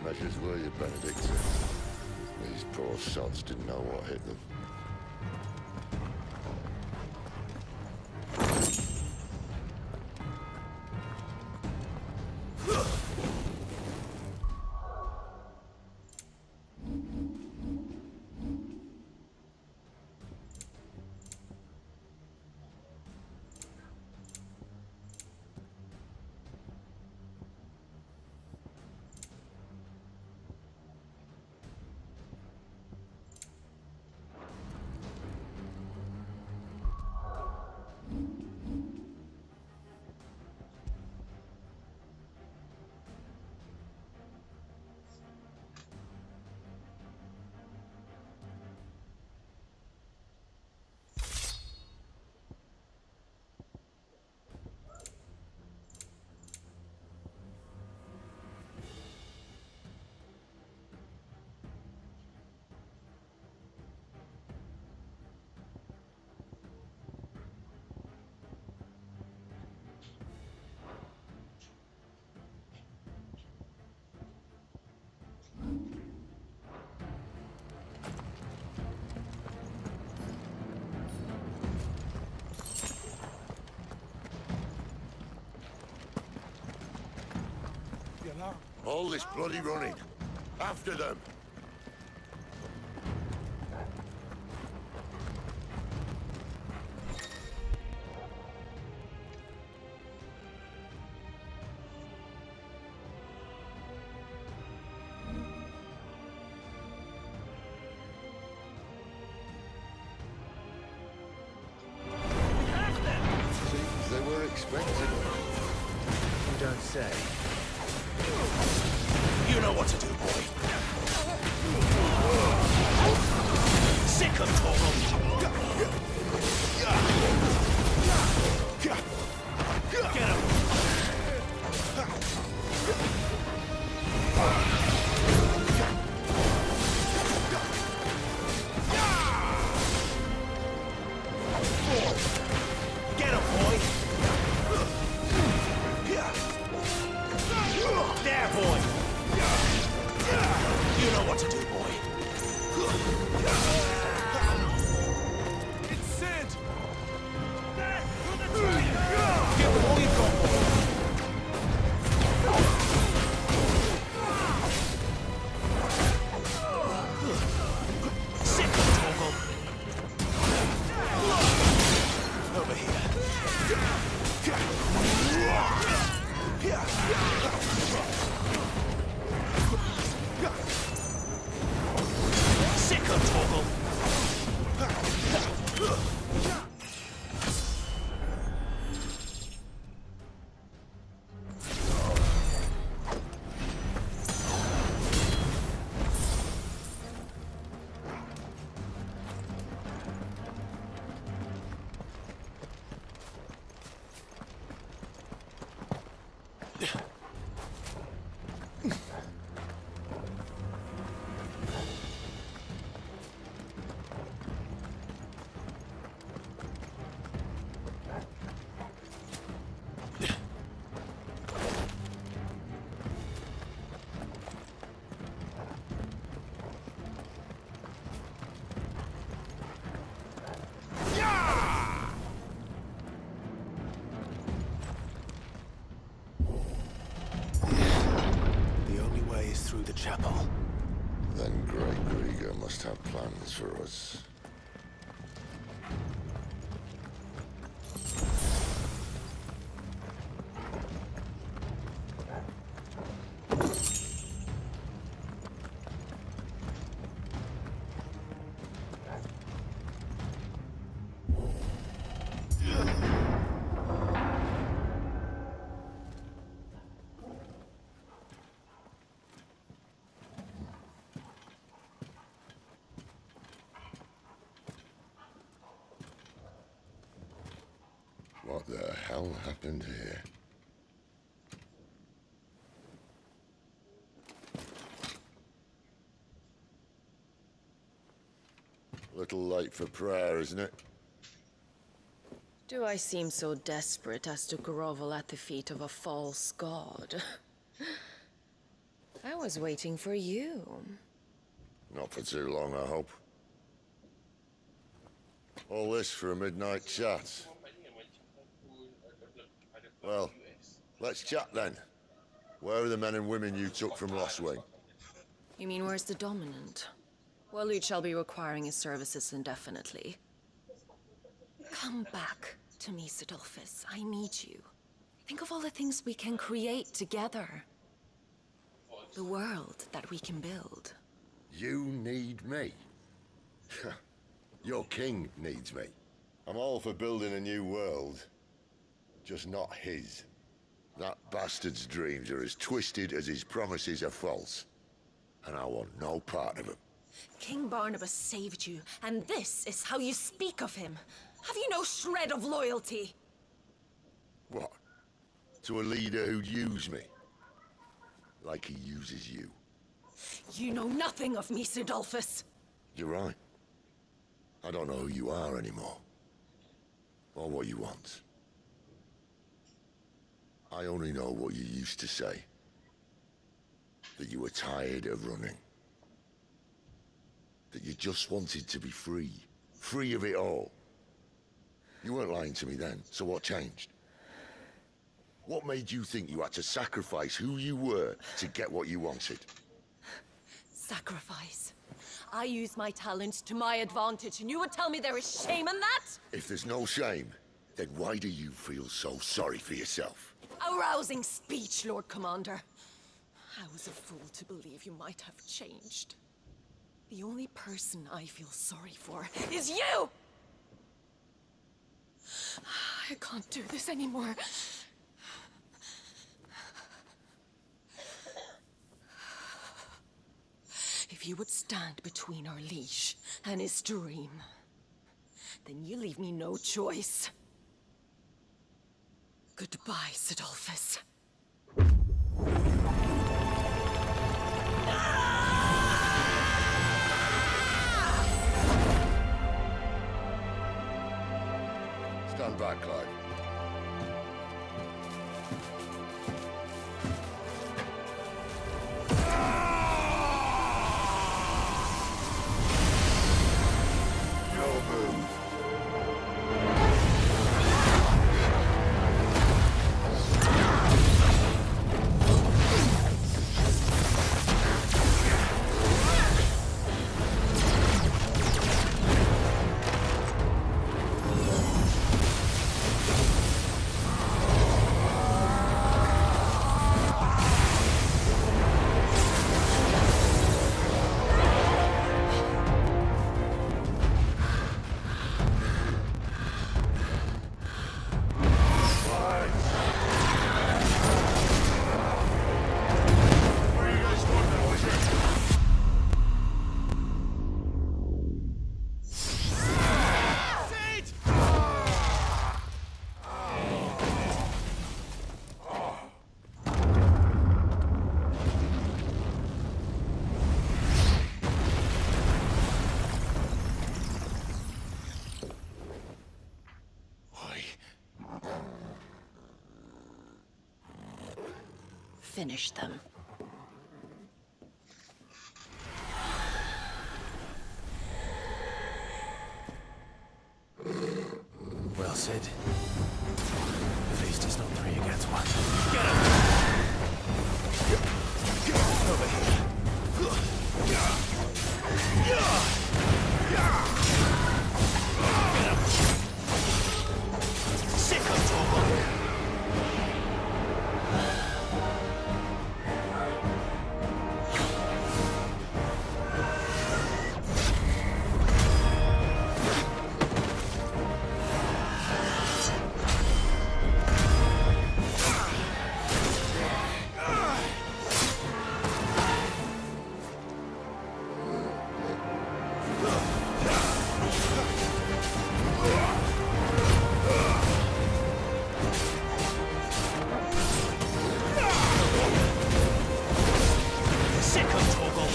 measures, were you, Benedict? These poor sods didn't know what hit them. All this bloody running. After them. Seems they were expecting it. You don't say. You know what to do, boy. Sick of Torgal. Get him. Get him, boy. There, boy. You know what to do, boy. It's Sid! There! On the train! Give them all you've got, boy. Sick of Torgal. Over here. Sick of Torgal. Through the chapel. Then Grey Grieger must have plans for us. What the hell happened here? Little late for prayer, isn't it? Do I seem so desperate as to grovel at the feet of a false god? I was waiting for you. Not for too long, I hope. All this for a midnight chat. Well, let's chat then. Where are the men and women you took from Lost Wing? You mean where's the dominant? Well, you shall be requiring his services indefinitely. Come back to me, Sidolphus. I need you. Think of all the things we can create together. The world that we can build. You need me? Your king needs me. I'm all for building a new world. Just not his. That bastard's dreams are as twisted as his promises are false. And I want no part of them. King Barnabas saved you, and this is how you speak of him. Have you no shred of loyalty? What? To a leader who'd use me? Like he uses you. You know nothing of me, Sidolphus. You're right. I don't know who you are anymore. Or what you want. I only know what you used to say. That you were tired of running. That you just wanted to be free. Free of it all. You weren't lying to me then, so what changed? What made you think you had to sacrifice who you were to get what you wanted? Sacrifice. I use my talents to my advantage, and you would tell me there is shame in that? If there's no shame, then why do you feel so sorry for yourself? A rousing speech, Lord Commander. I was a fool to believe you might have changed. The only person I feel sorry for is you! I can't do this anymore. If you would stand between our liege and his dream, then you leave me no choice. Goodbye, Sidolphus. Stand back, Clive. No move. Finish them. Well, Sid. At least it's not 3 against 1. Get him! Over here. Sick of trouble!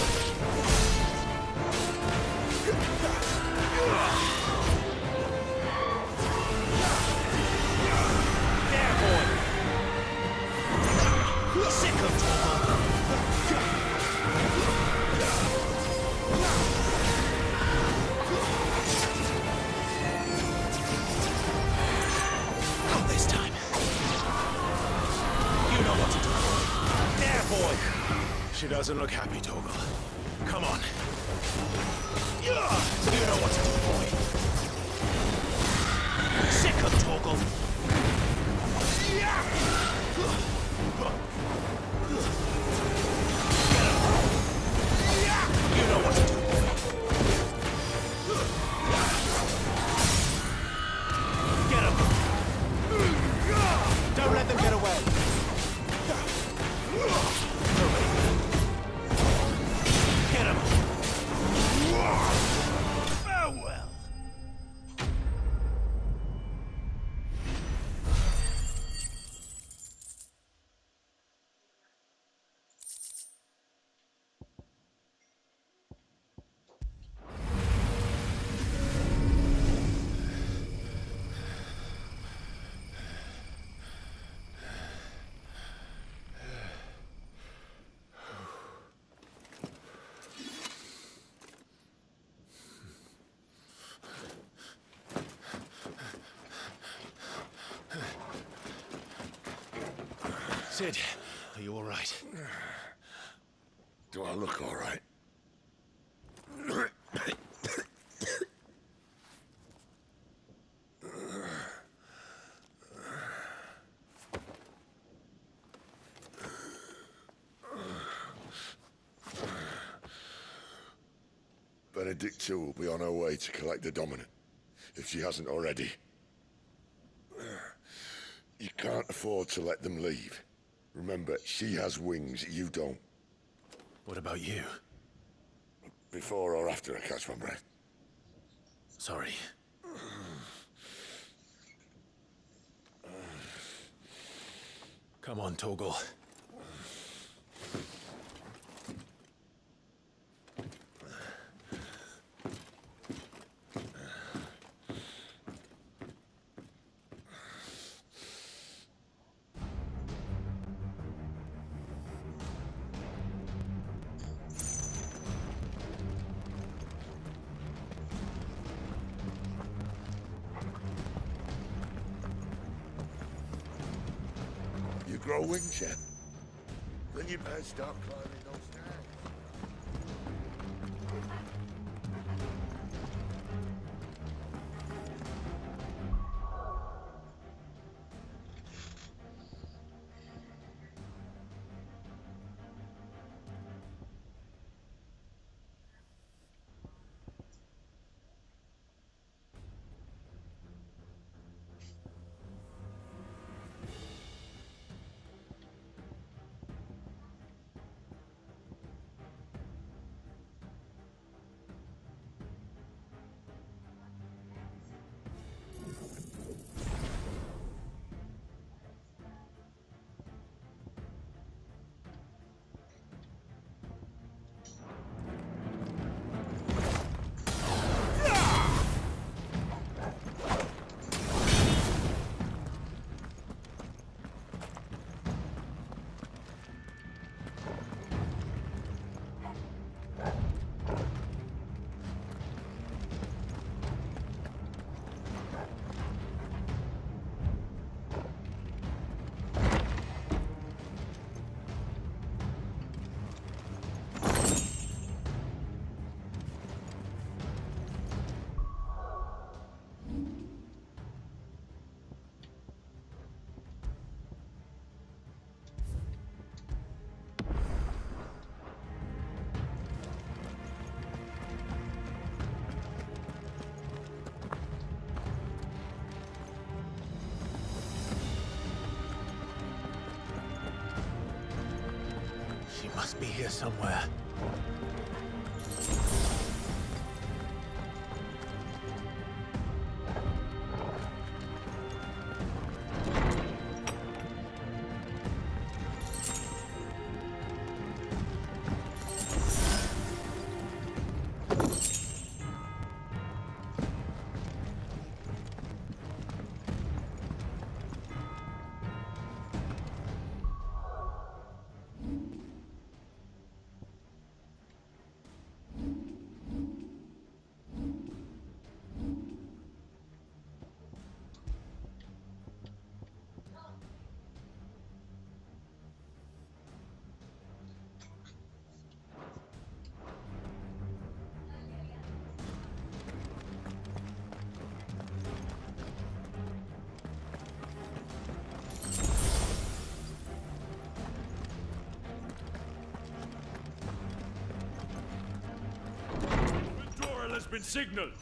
Sick of trouble! Doesn't look happy, Torgal. Come on. You know what to do, boy. Sick of Torgal. You know what to do, boy. Get him. Don't let them get away. Get him. Farewell. Sid, are you all right? Do I look all right? Benedict II will be on her way to collect the Dominant, if she hasn't already. You can't afford to let them leave. Remember, she has wings, you don't. What about you? Before or after I catch my breath? Sorry. Come on, Torgal. You grow wings yet? Then you better start climbing those stairs. She must be here somewhere. been signaled.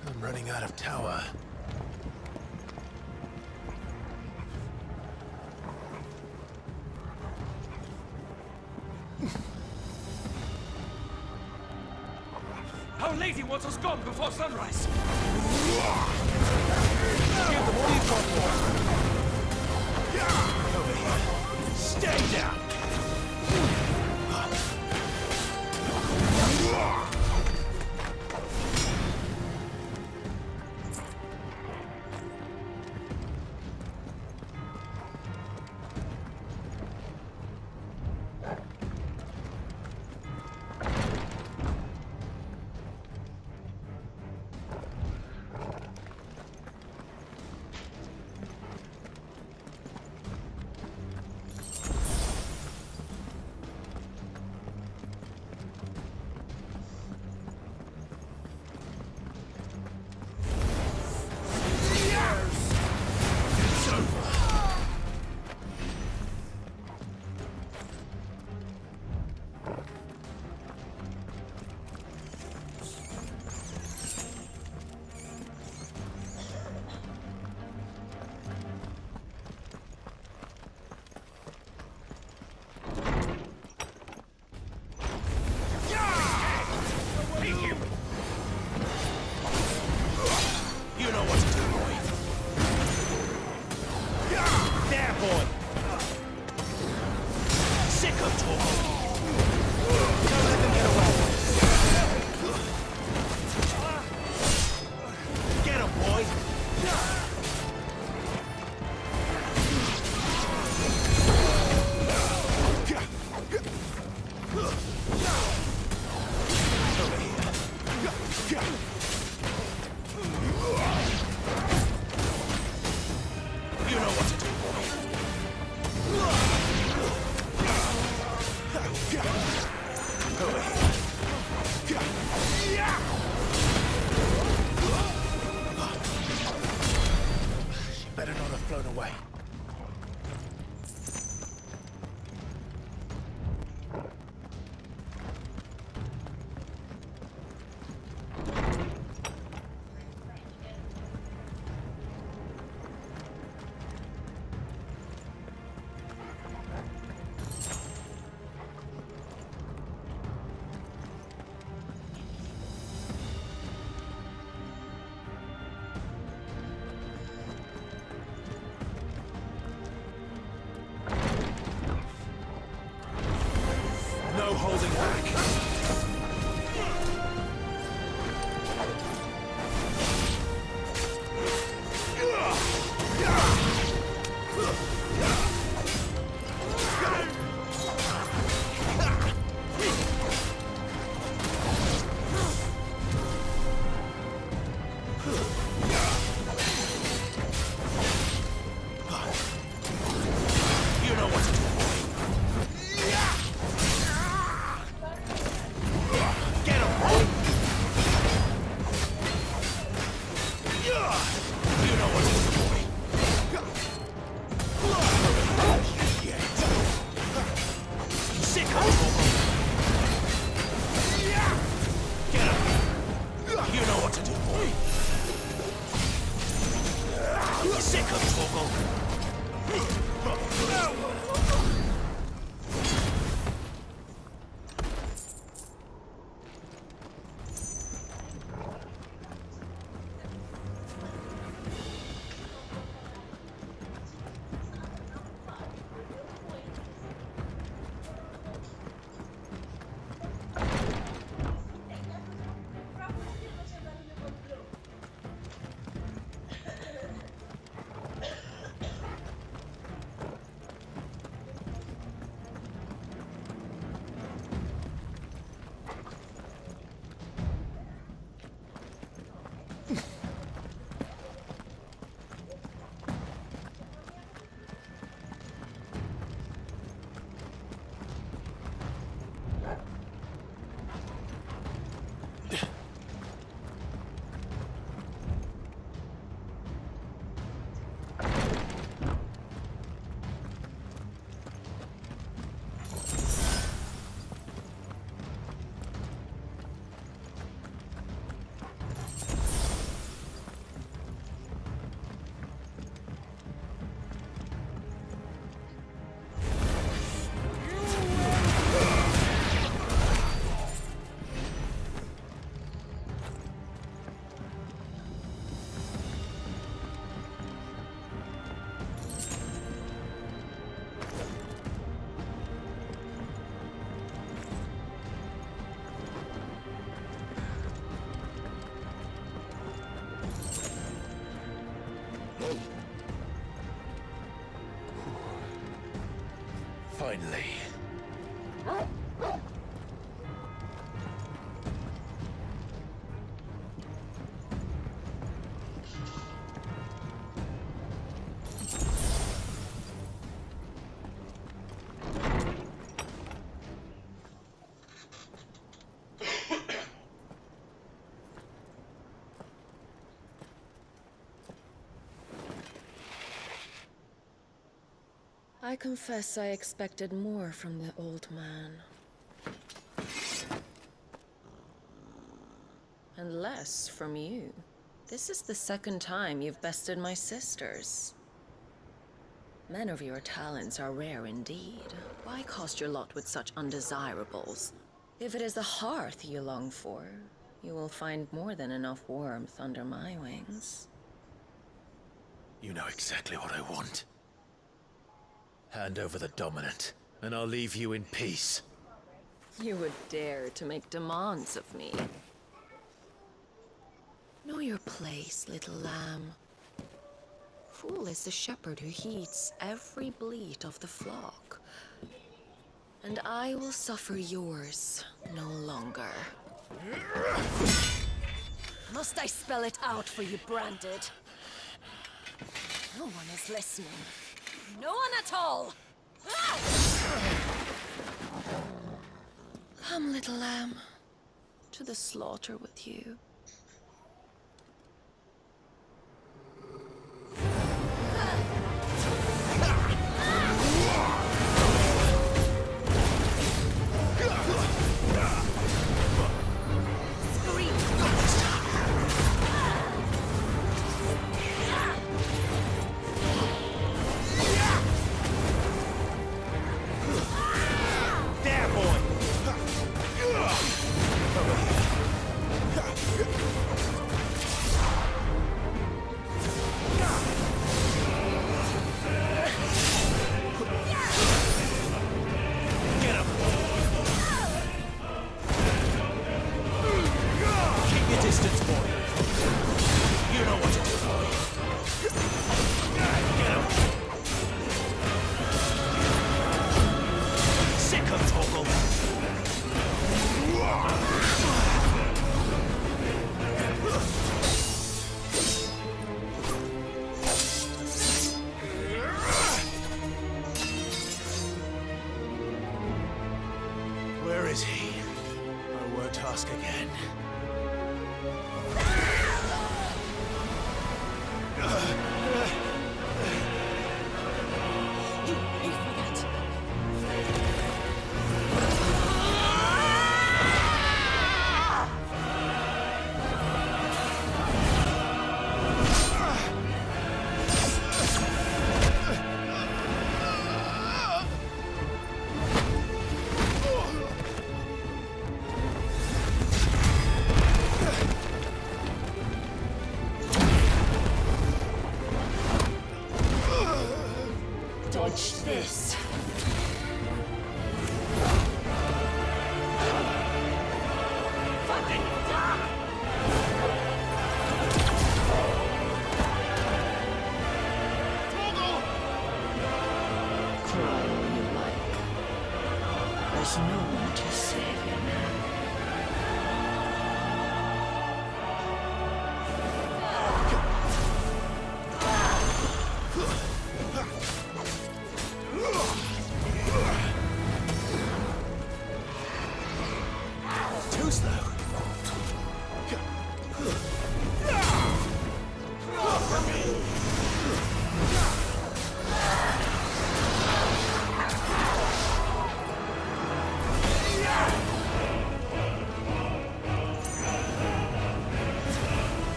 I'm running out of tower. Our Lady wants us gone before sunrise. Over here. Stay down! No holding back. sick of Torgal! Finally. I confess I expected more from the old man. And less from you. This is the second time you've bested my sisters. Men of your talents are rare indeed. Why cast your lot with such undesirables? If it is the hearth you long for, you will find more than enough warmth under my wings. You know exactly what I want. Hand over the dominant, and I'll leave you in peace. You would dare to make demands of me. Know your place, little lamb. Fool is the shepherd who heeds every bleat of the flock. And I will suffer yours no longer. Must I spell it out for you, Branded? No one is listening. No one at all! Come, little lamb, to the slaughter with you. There, boy! Dodge this. Fucking die! Cry all you like. There's no one to save you now. Too slow.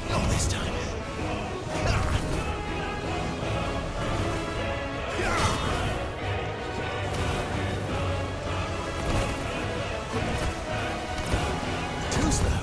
Not this time. Too slow.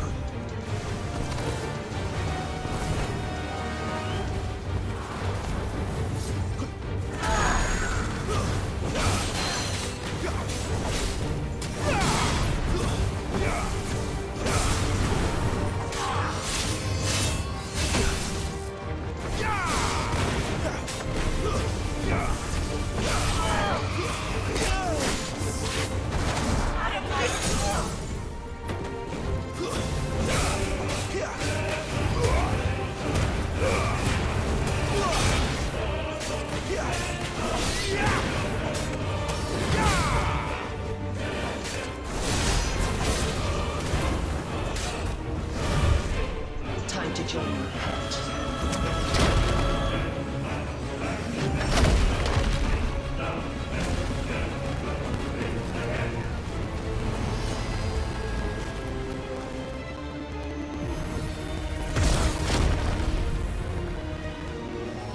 Time to join your head.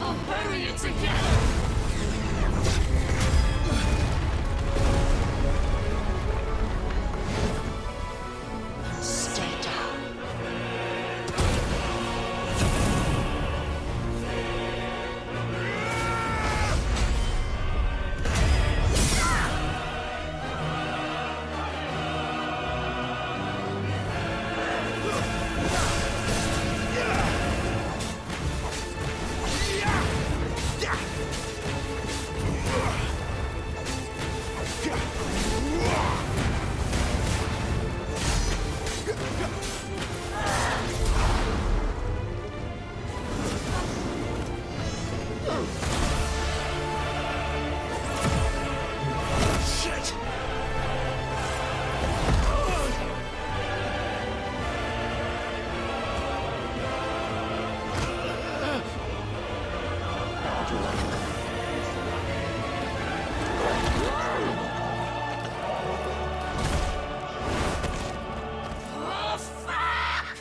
I'll bury it together! Stay down. Shit! How'd you like that? Oh, fuck!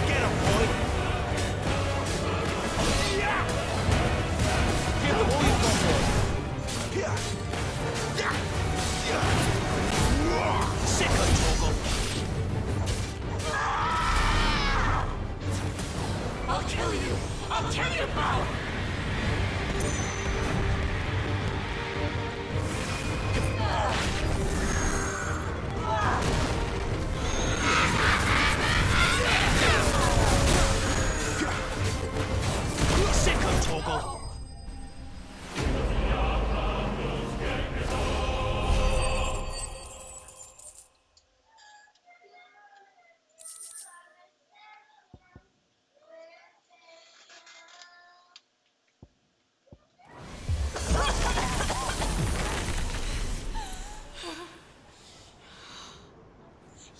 Get him, boy! Give them all you've got, boy! Sick of Torgal! I'll kill you! I'll kill you both! Sick of Torgal!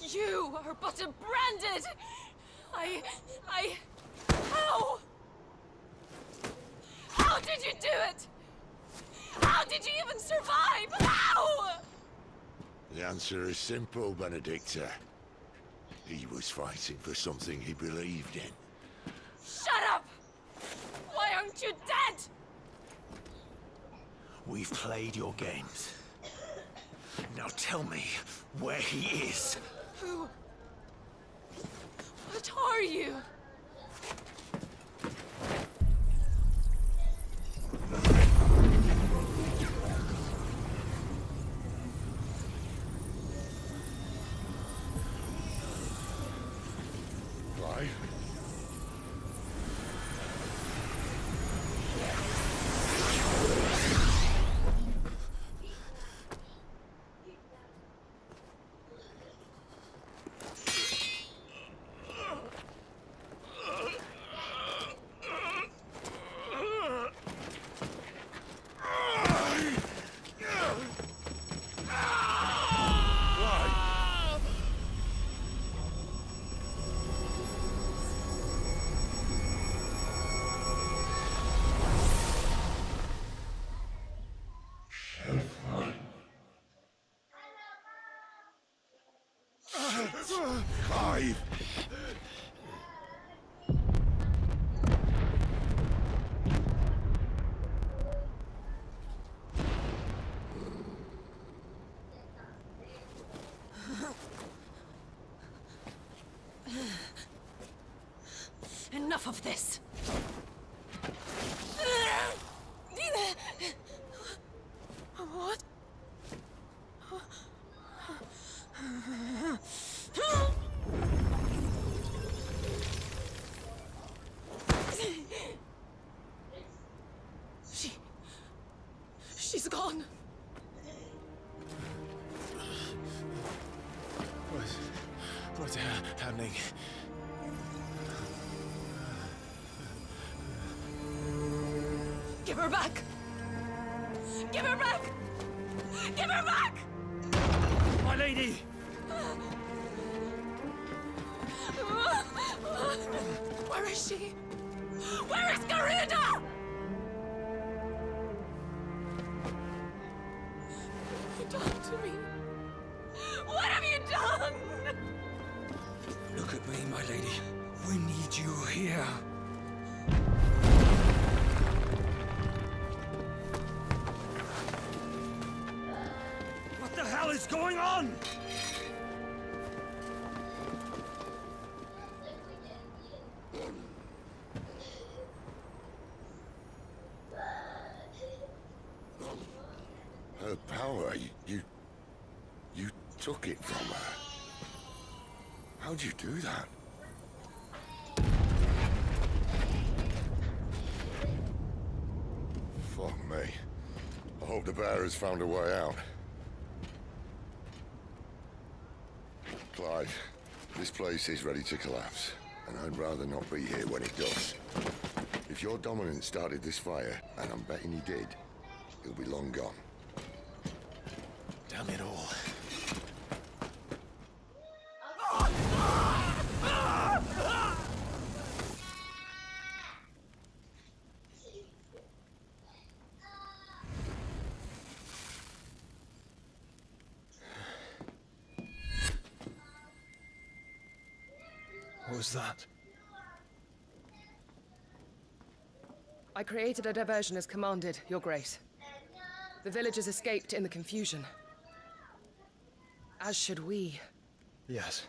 You are but a branded! How? How did you do it? How did you even survive? How? The answer is simple, Benedicta. He was fighting for something he believed in. Shut up! Why aren't you dead? We've played your games. Now tell me where he is. Who? What are you? Clive? Clive! Enough of this. What? She's gone. What's happening? Give her back! Give her back! Give her back! My lady! Where is she? Where is Garuda? What have you done to me? What have you done? Look at me, my lady. We need you here. What the hell is going on? Her power, you took it from her. How'd you do that? Fuck me. I hope the bear has found a way out. Clive, this place is ready to collapse, and I'd rather not be here when it does. If your dominant started this fire, and I'm betting he did, he'll be long gone. Damn it all. What was that? I created a diversion as commanded, Your Grace. The villagers escaped in the confusion. As should we. Yes.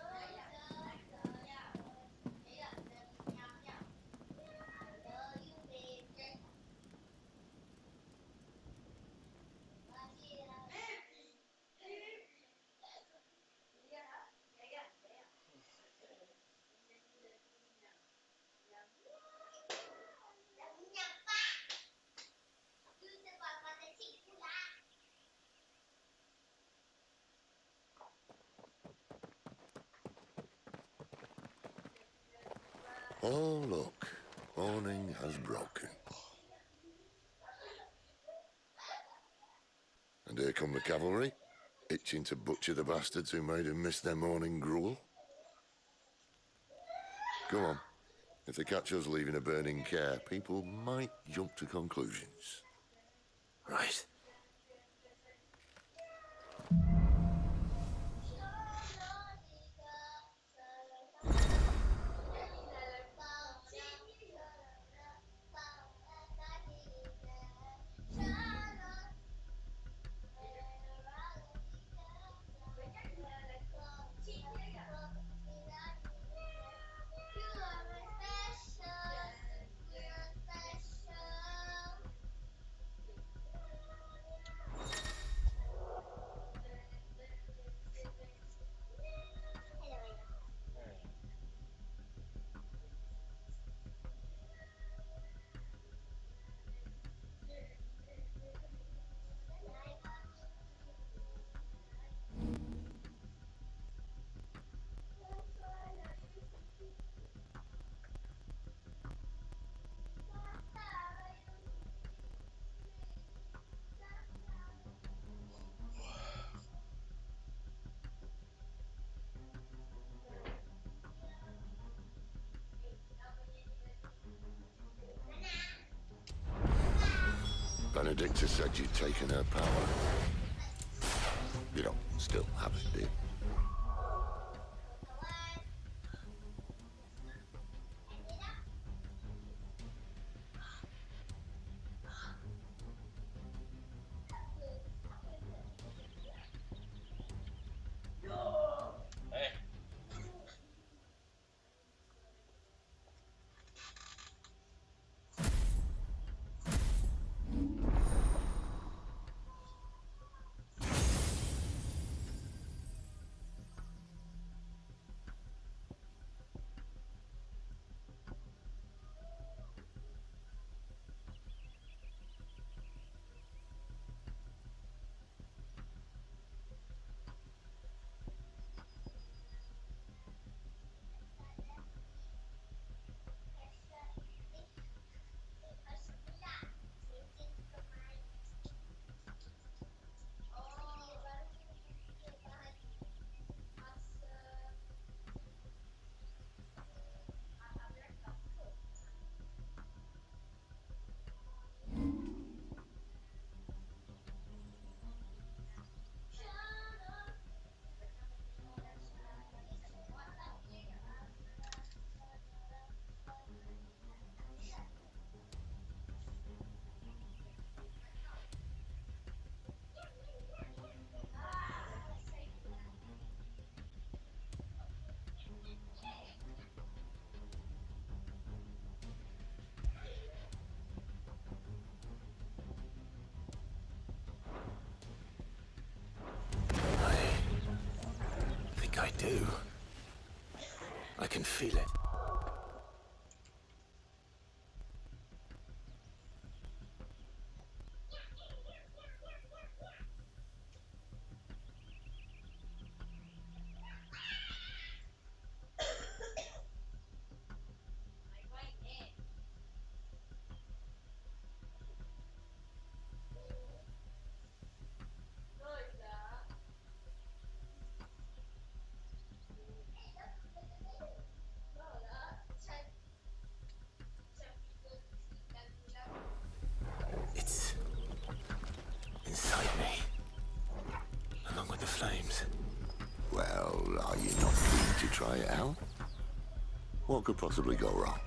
Oh, look. Morning has broken. And here come the cavalry, itching to butcher the bastards who made him miss their morning gruel. Go on. If they catch us leaving a burning care, people might jump to conclusions. Right. Benedicta said you'd taken her power. You don't still have it, do you? I do. I can feel it. It's inside me, along with the flames. Well, are you not keen to try it out? What could possibly go wrong?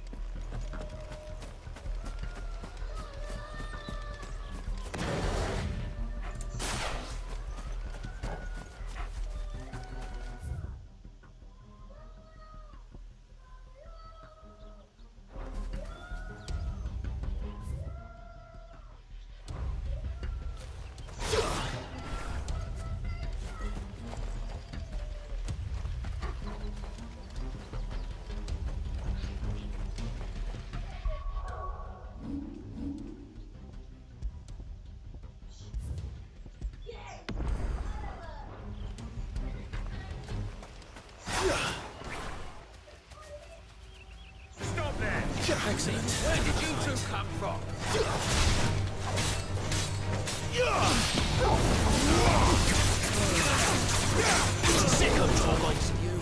Stop there! Excellent. Where did you two come from? Sick of talking to you.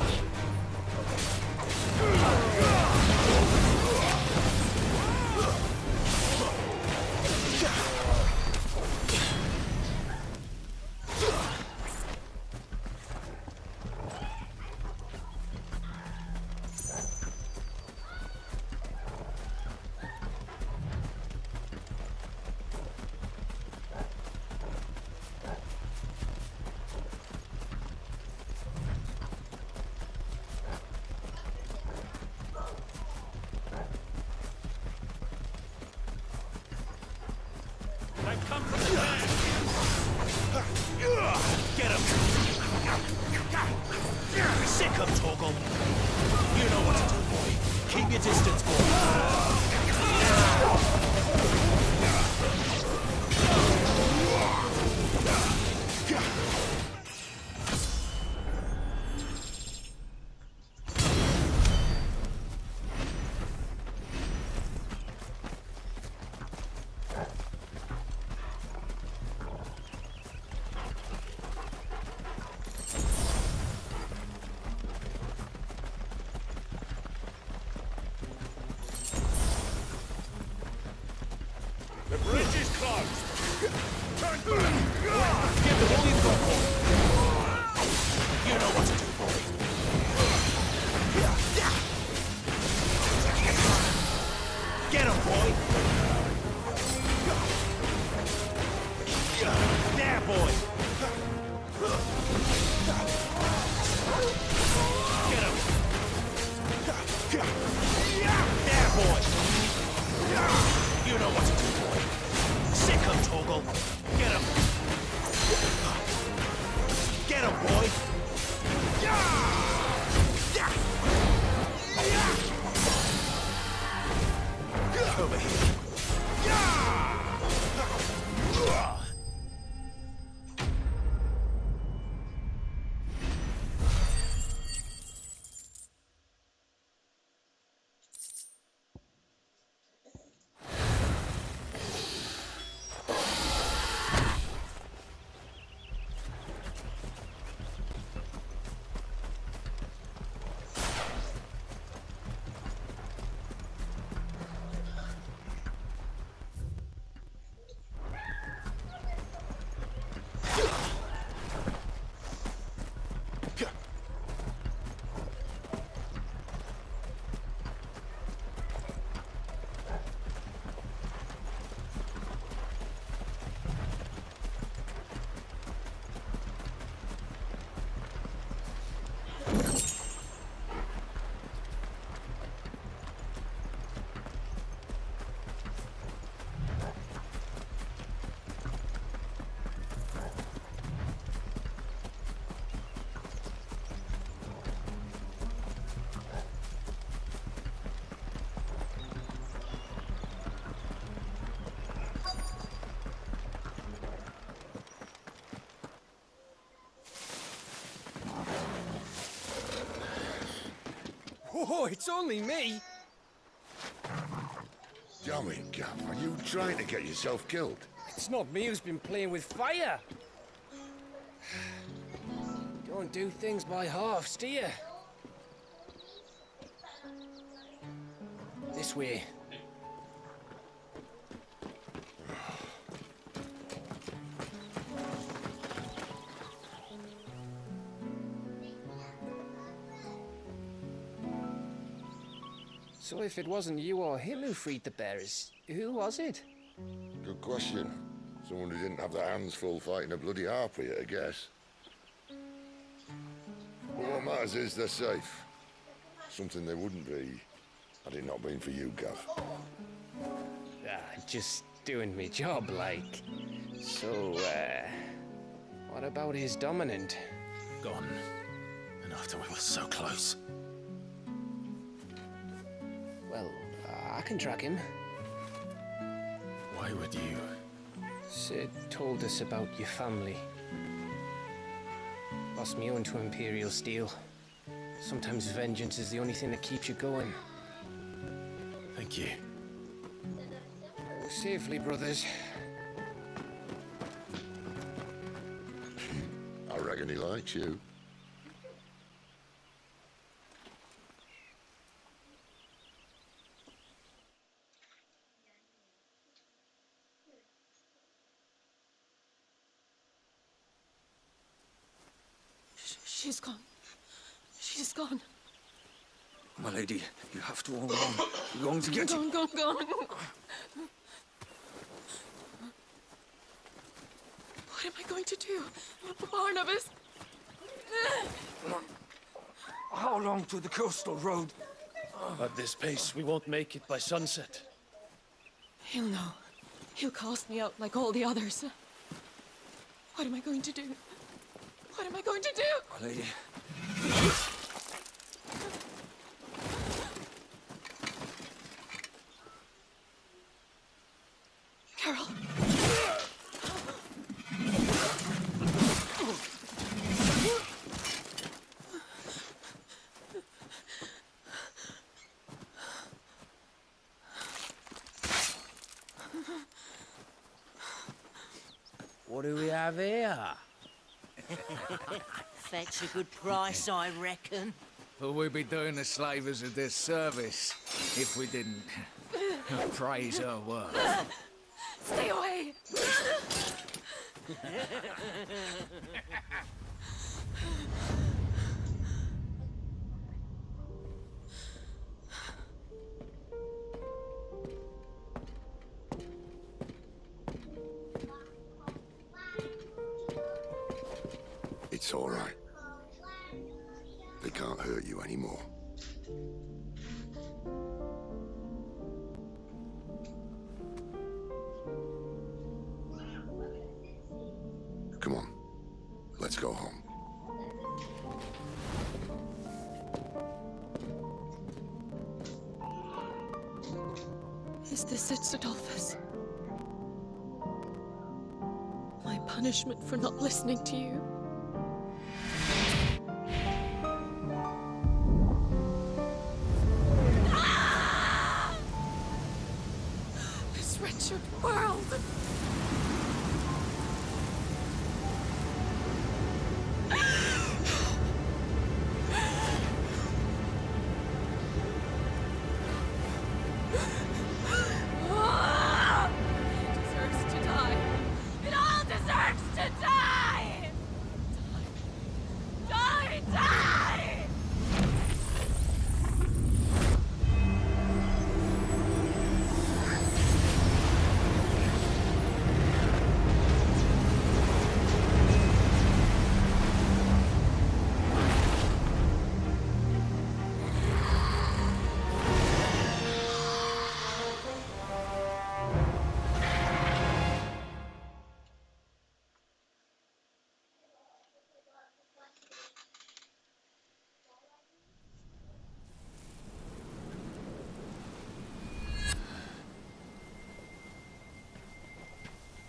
Sick of Torgal. You know what to do, boy. Keep your distance, boy. The bridge is closed. Turn back. Give the volume go, you know what to do, boy. Get him, boy. There, boy. Get him. There, boy. You know what to do, boy. Sick him, Torgal. Get him. Get him, boy. Over here. Oh, it's only me. Damn it, Gav. Are you trying to get yourself killed? It's not me who's been playing with fire. Don't do things by halves, do you? This way. So if it wasn't you or him who freed the bearers, who was it? Good question. Someone who didn't have their hands full fighting a bloody harpy, I guess. But what matters is they're safe. Something they wouldn't be had it not been for you, Gav. Just doing me job, like. So, what about his dominant? Gone. And after we were so close. Well, I can track him. Why would you? Sid told us about your family. Lost me own to Imperial Steel. Sometimes vengeance is the only thing that keeps you going. Thank you. Go safely, brothers. I reckon he likes you. She's gone. She's gone. My lady, you have to hold on. We're going to get you. Gone. What am I going to do? Barnabas! How long to the coastal road? At this pace, we won't make it by sunset. He'll know. He'll cast me out like all the others. What am I going to do? What am I going to do? My lady. Carol. What do we have here? Fetch a good price, I reckon. Well, we'd be doing the slavers a disservice if we didn't praise her work. Stay away! It's all right. They can't hurt you anymore. Come on. Let's go home. Is this it, Adolphus? My punishment for not listening to you? This wretched world! Deserves to die. It all deserves to die! Die! Die!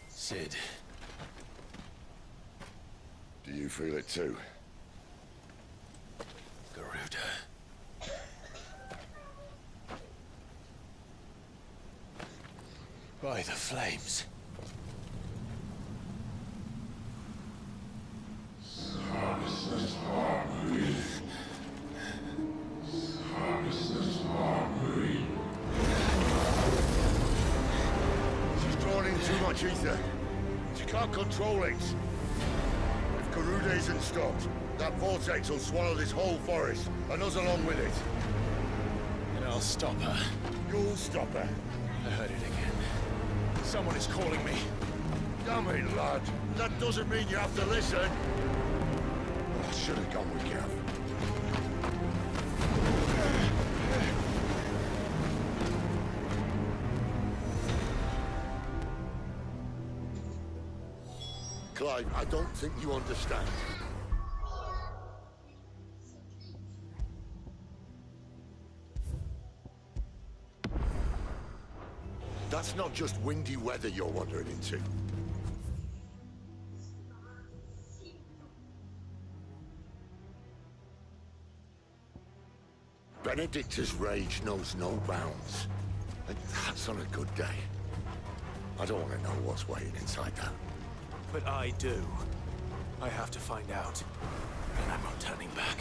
Sid. Do you feel it too? Garuda. By the flames. She's drawn in too much ether. She can't control it. If Garuda isn't stopped, that vortex will swallow this whole forest, and us along with it. And I'll stop her. You'll stop her. I heard it again. Someone is calling me. Damn it, lad. That doesn't mean you have to listen. I should have gone with Gav. Clive, I don't think you understand. That's not just windy weather you're wandering into. Benedicta's rage knows no bounds. And that's on a good day. I don't want to know what's waiting inside that. But I do. I have to find out. And I'm not turning back.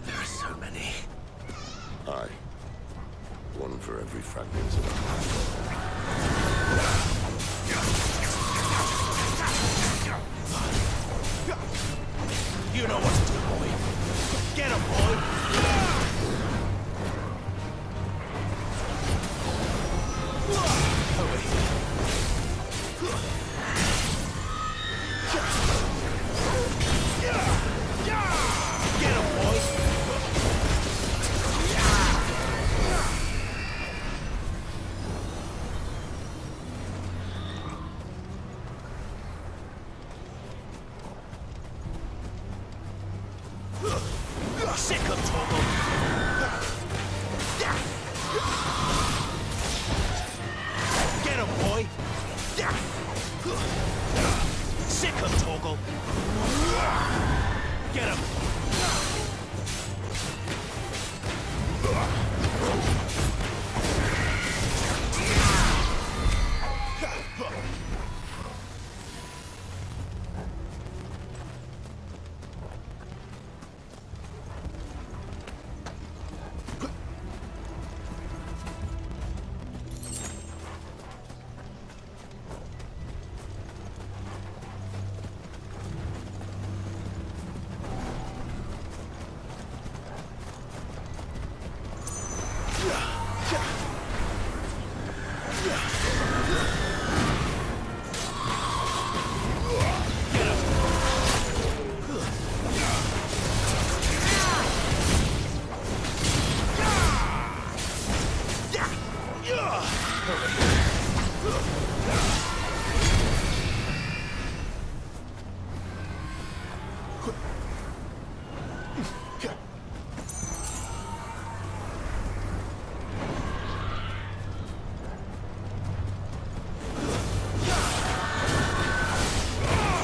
There are so many. Aye. One for every fragment of the You know what to do, boy. Get him, boy! Get him!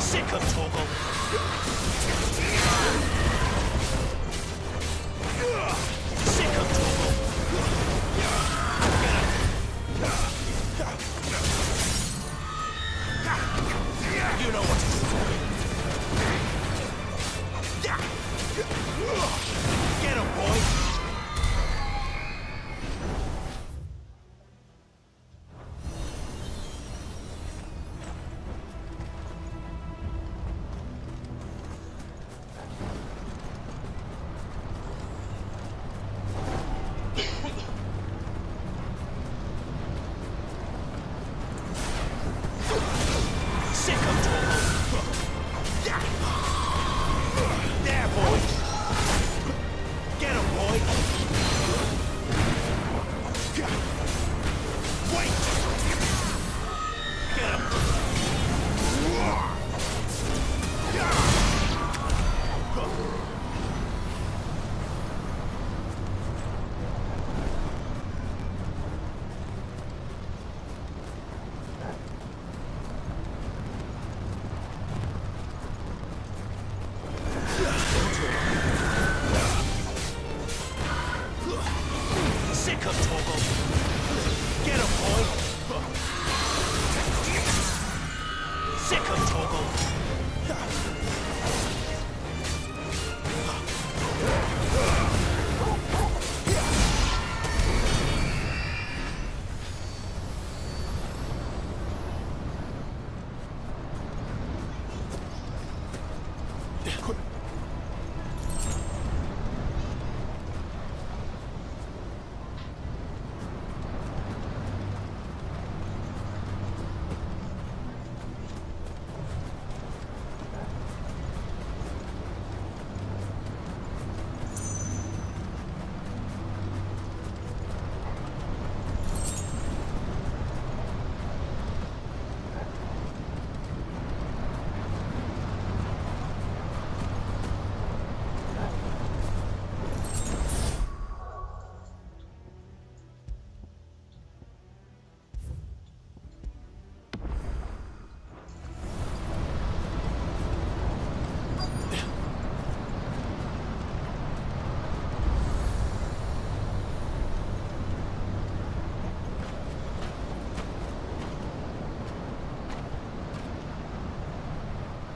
Sick of Toggle. Sick of Toggle. You know what to do. Get him, boy. Sick of Toggle. There, boy. Get him, boy. Wait. Get him. Sick of Toggle. Get him, boy. Sick of Toggle.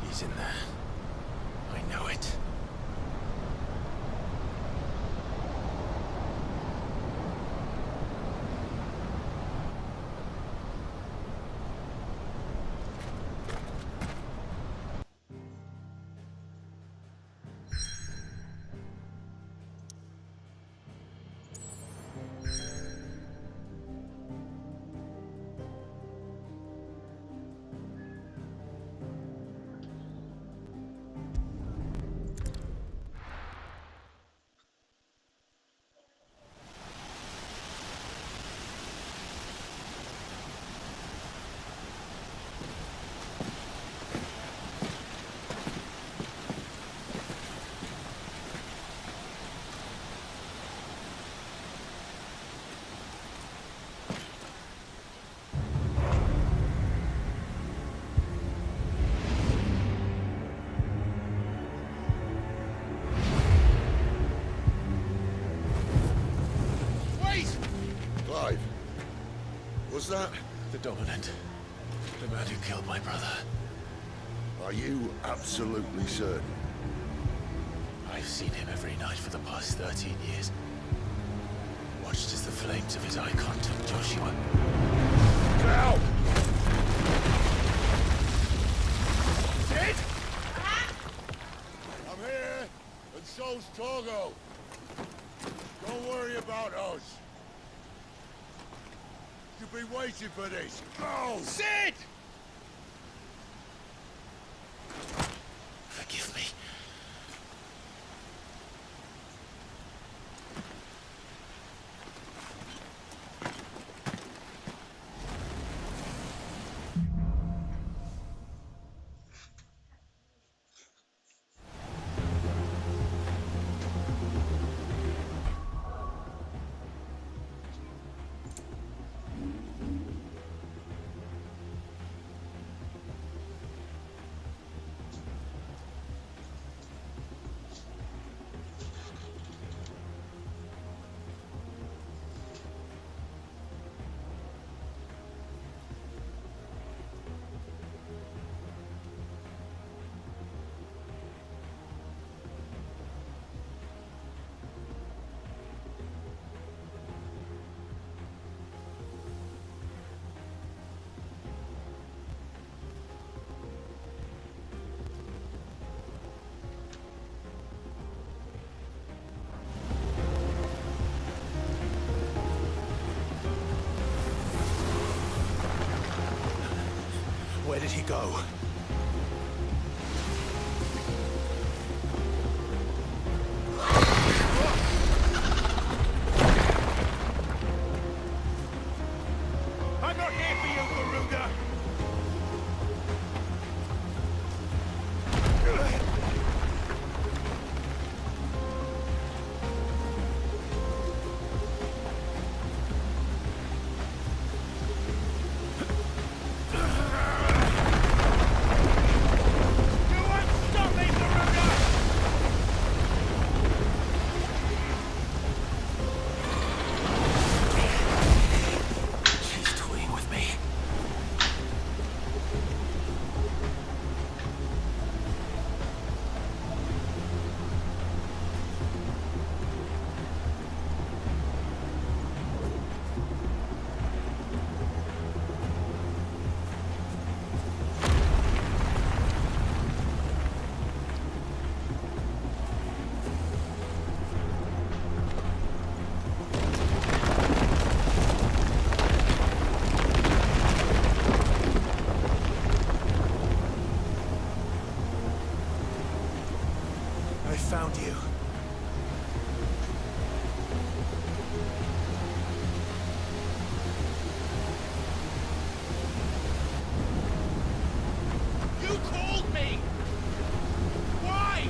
He's in there. I know it. was that? The Dominant. The man who killed my brother. Are you absolutely certain? I've seen him every night for the past 13 years. Watched as the flames of his icon took Joshua. Now! Sid? I'm here, and so's Torgo. Don't worry about us. You've been waiting for this. Go! Sid! Forgive me. Where did he go? I'm not here for you, Garuda! She's toying with me. I found you. You called me! Why?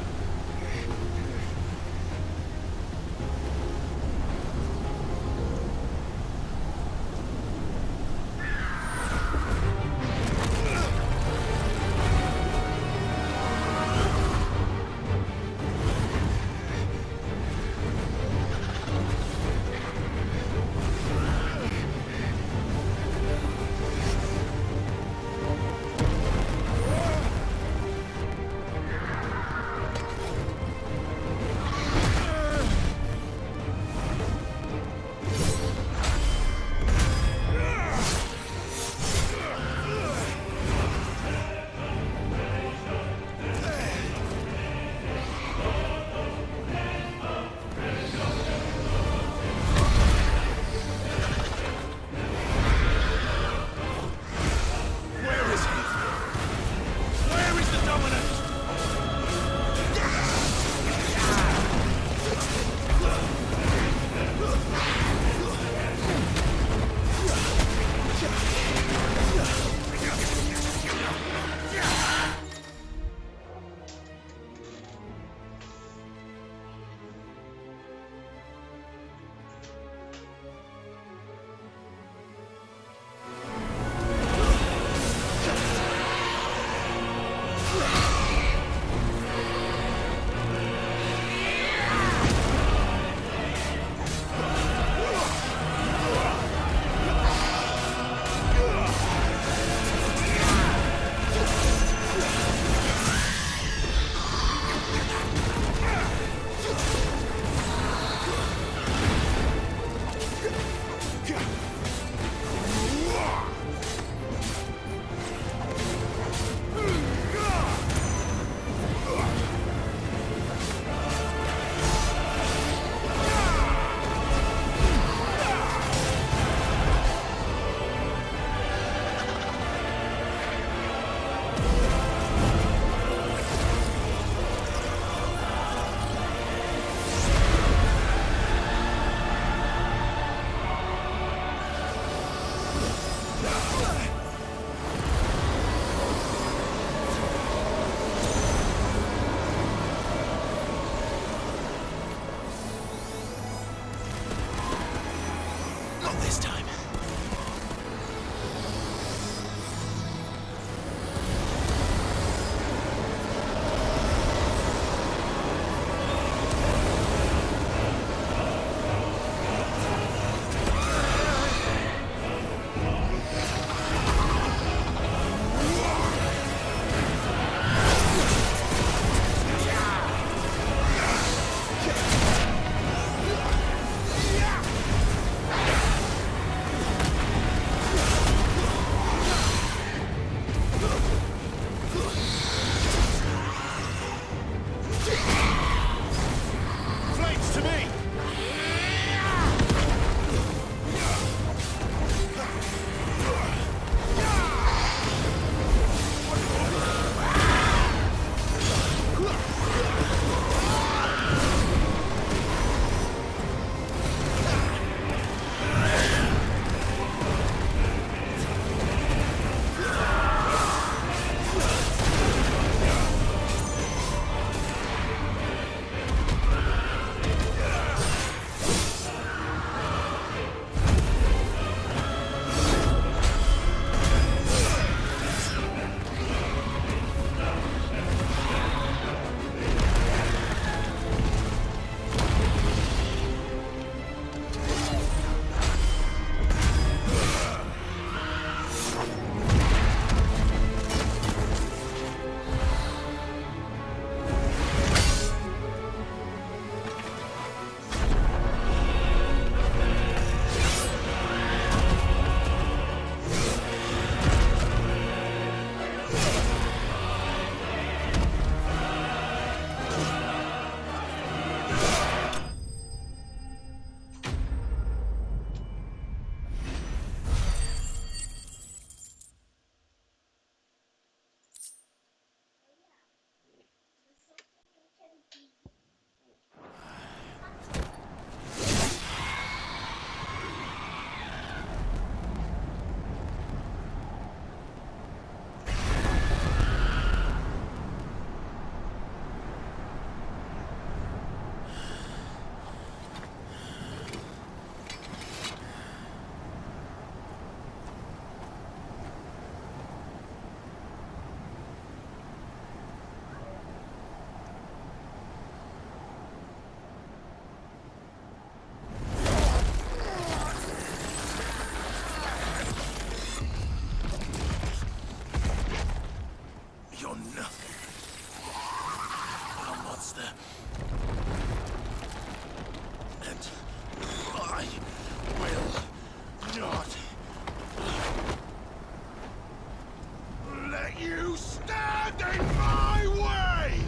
let you stand in my way!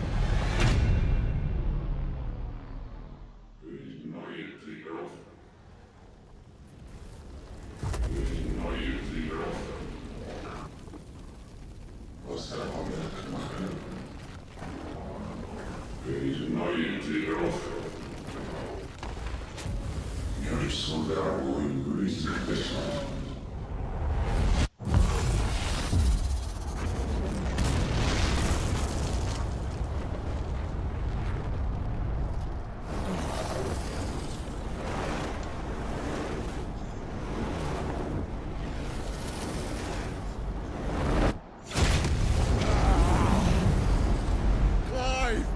Clive!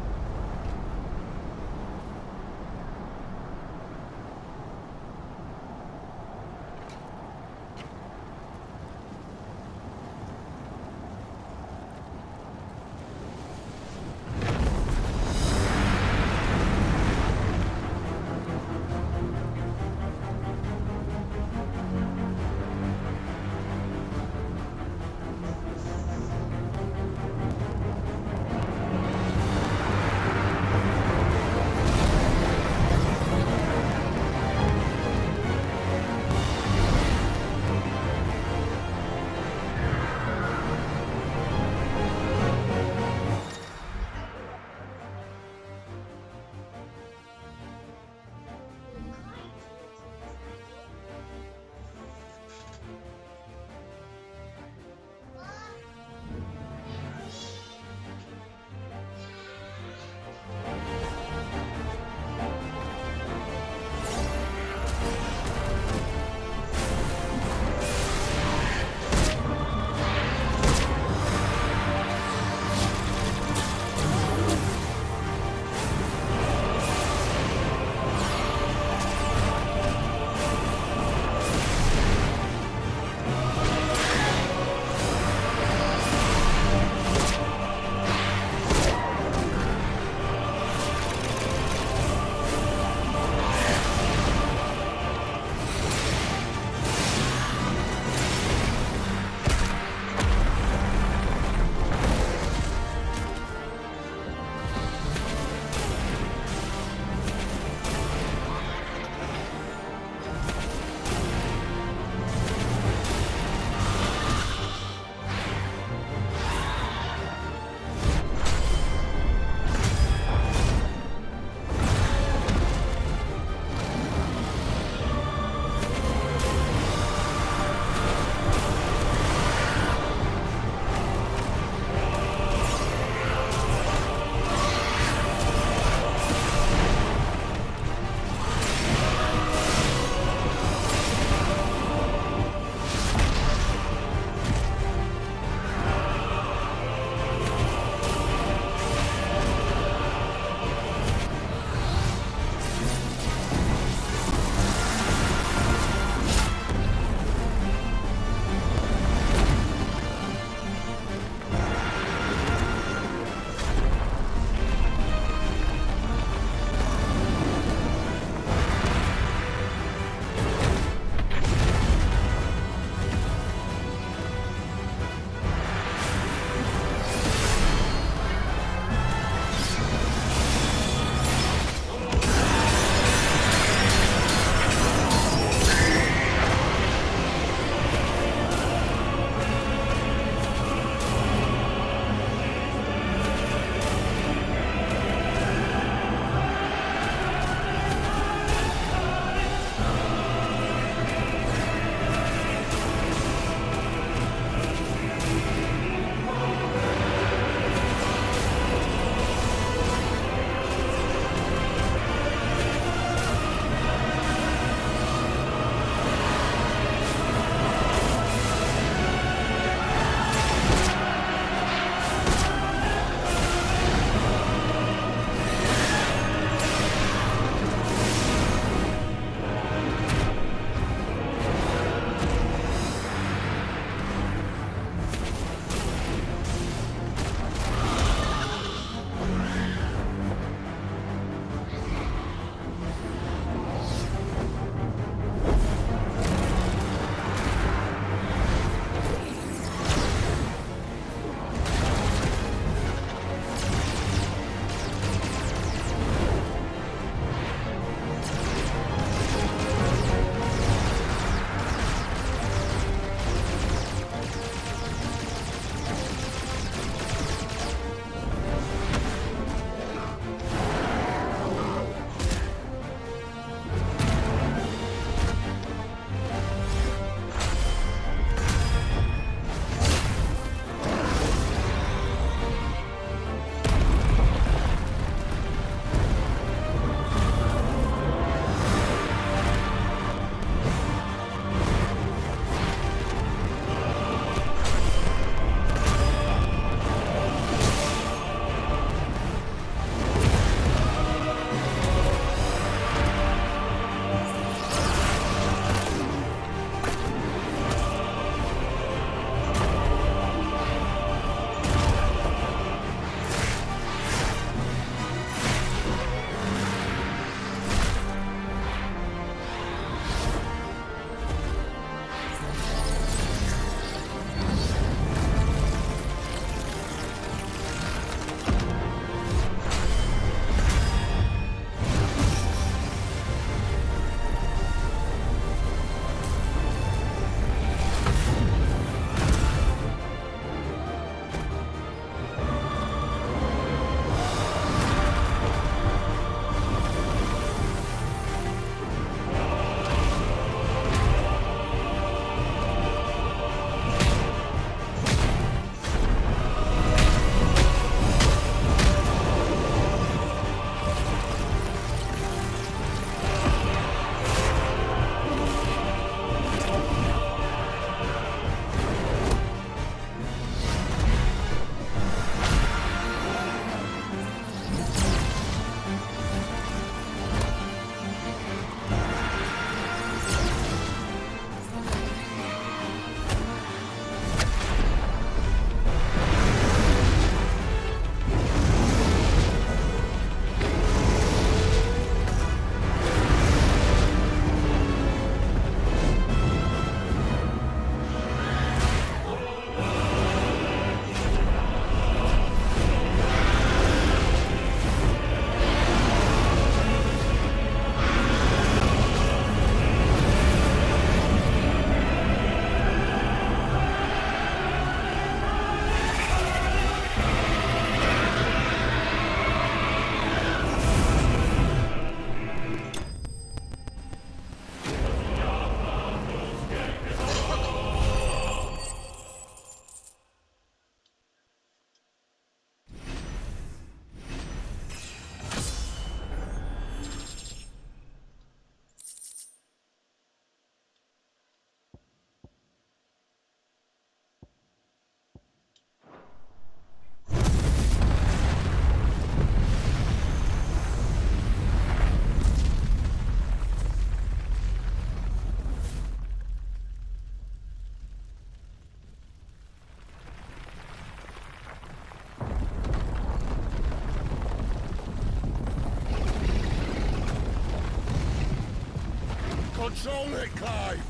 Control it, Clive!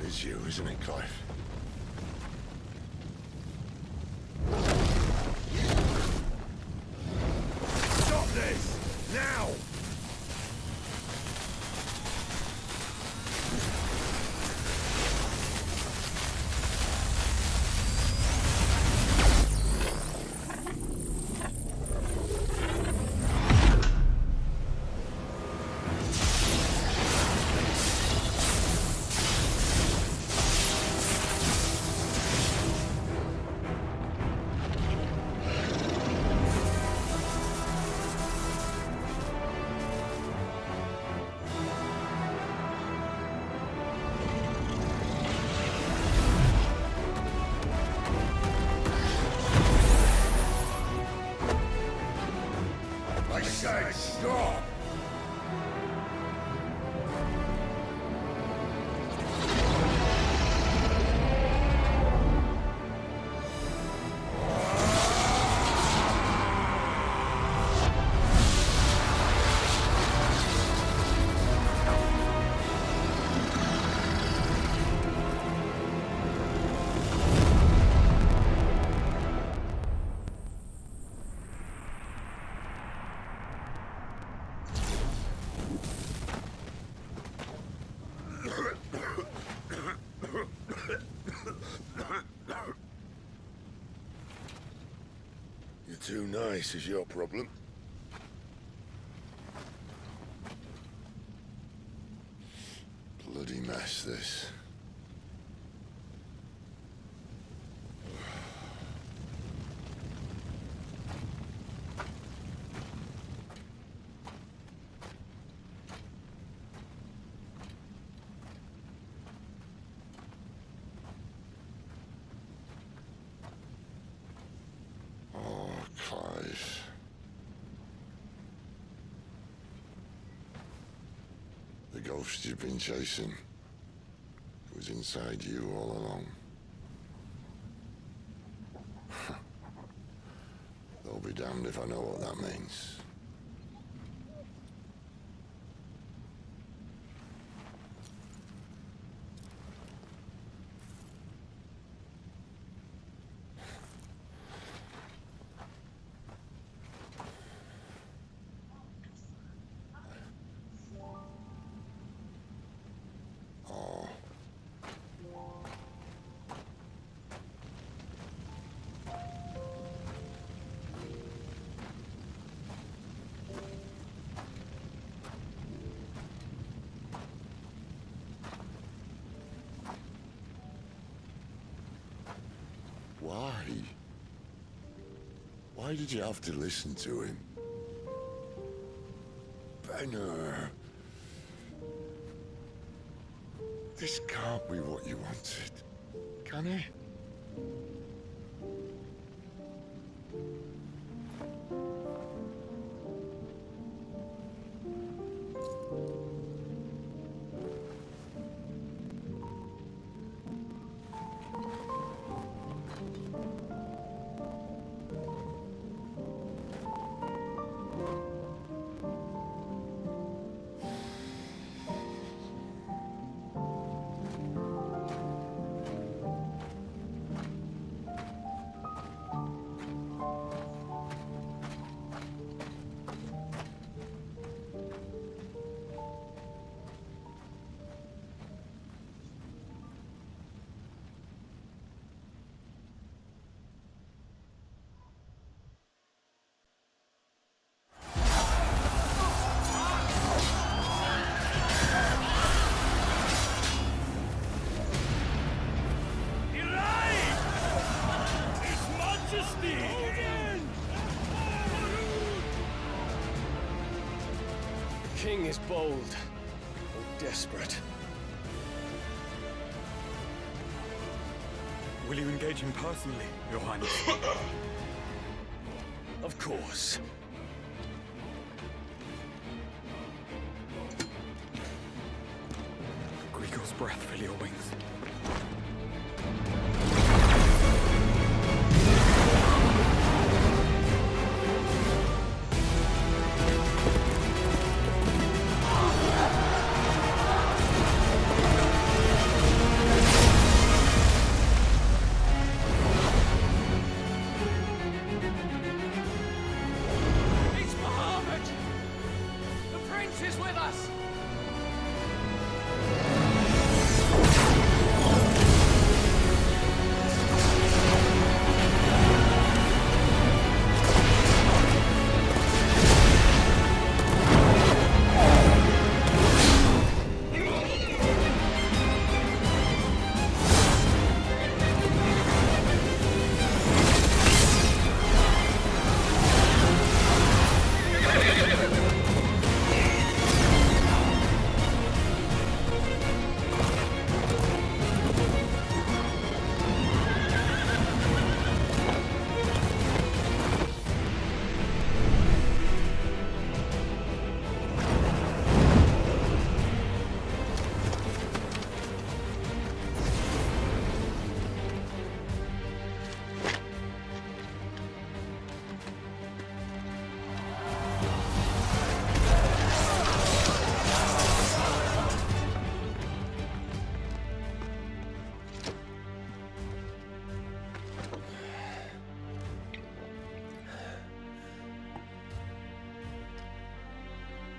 It is you, isn't it, Clive? Stop this! Now! I said stop! You're too nice is your problem. Bloody mess, this. Clive. The ghost you've been chasing, it was inside you all along. They'll be damned if I know what that means. Why? Why did you have to listen to him? Benner. This can't be what you wanted, can it? The king is bold, or desperate. Will you engage him personally, Your Highness? Of course. Grigor's breath fill your wings.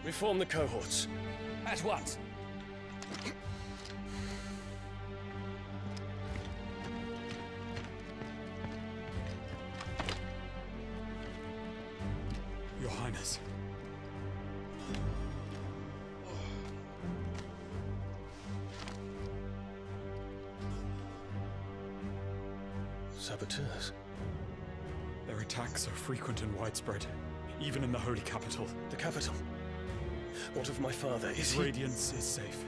Reform the cohorts. At once. Your Highness. Saboteurs. Their attacks are frequent and widespread, even in the holy capital. The capital? What of my father? Is he... Radiance is safe.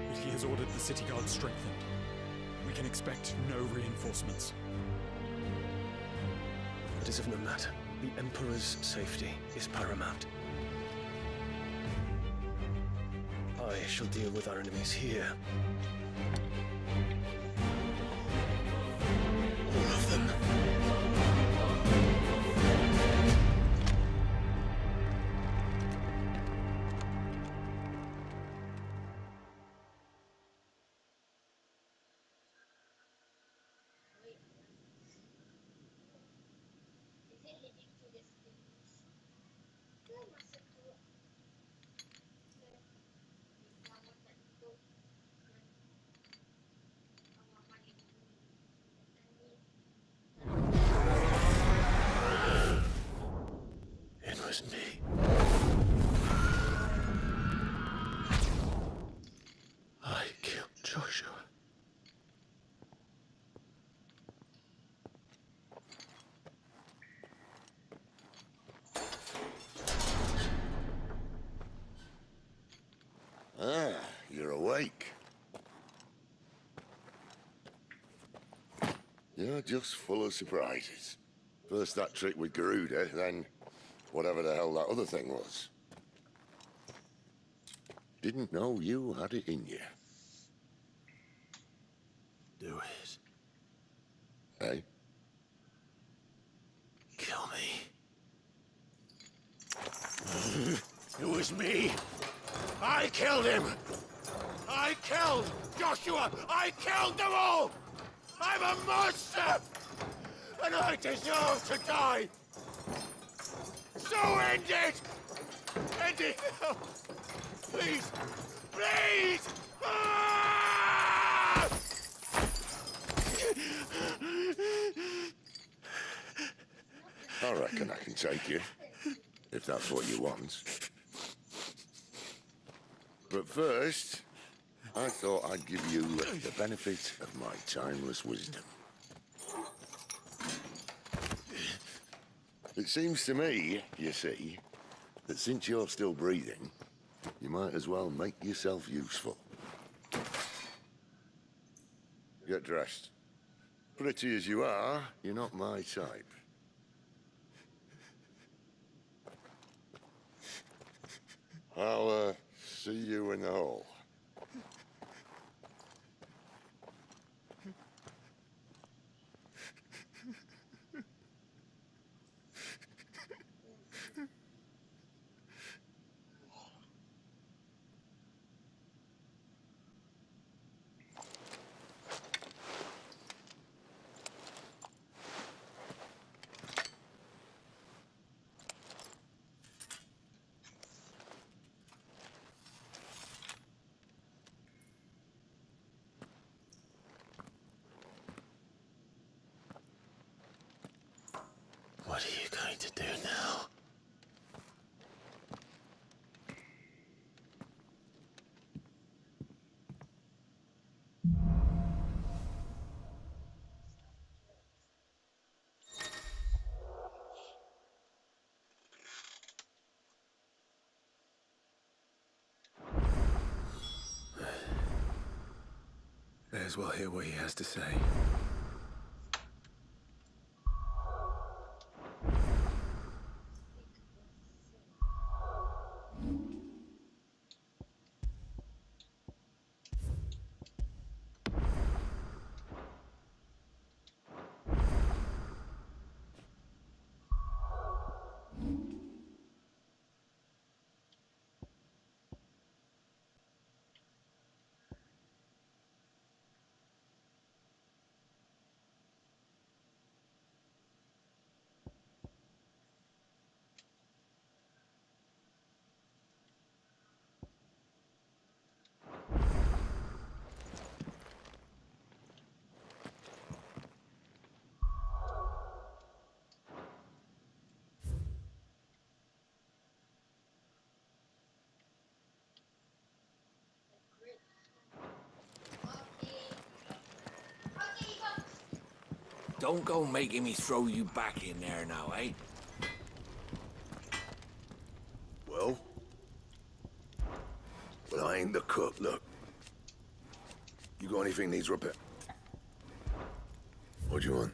But he has ordered the city guard strengthened. We can expect no reinforcements. It is of no matter. The Emperor's safety is paramount. I shall deal with our enemies here. All of them. It was me. I killed Joshua. Ah, you're awake. You're just full of surprises. First that trick with Garuda, then whatever the hell that other thing was. Didn't know you had it in you. Do it. Hey? Kill me. It was me. I killed him. I killed Joshua. I killed them all. I'm a monster. And I deserve to die. So end it. End it now. Please. Please. Ah! I reckon I can take you, if that's what you want. But first, I thought I'd give you the benefit of my timeless wisdom. It seems to me, you see, that since you're still breathing, you might as well make yourself useful. Get dressed. Pretty as you are, you're not my type. I'll, see you in the hall. What are you going to do now? May as well hear what he has to say. Don't go making me throw you back in there now, eh? Well? Well, I ain't the cook, look. You got anything needs repair? What do you want?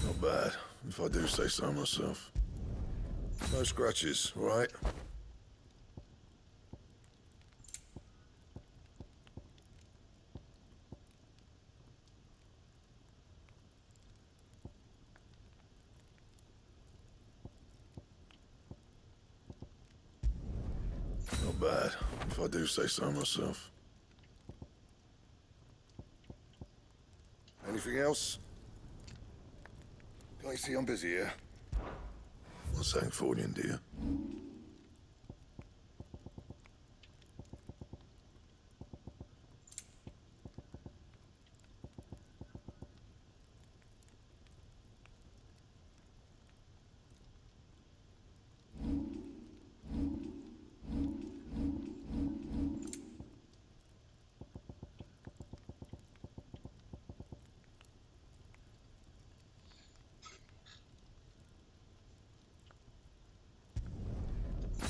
Not bad, if I do say so myself. No scratches, all right? Not bad, if I do say so myself. Anything else? Can I see I'm busy here? What's that for you, dear?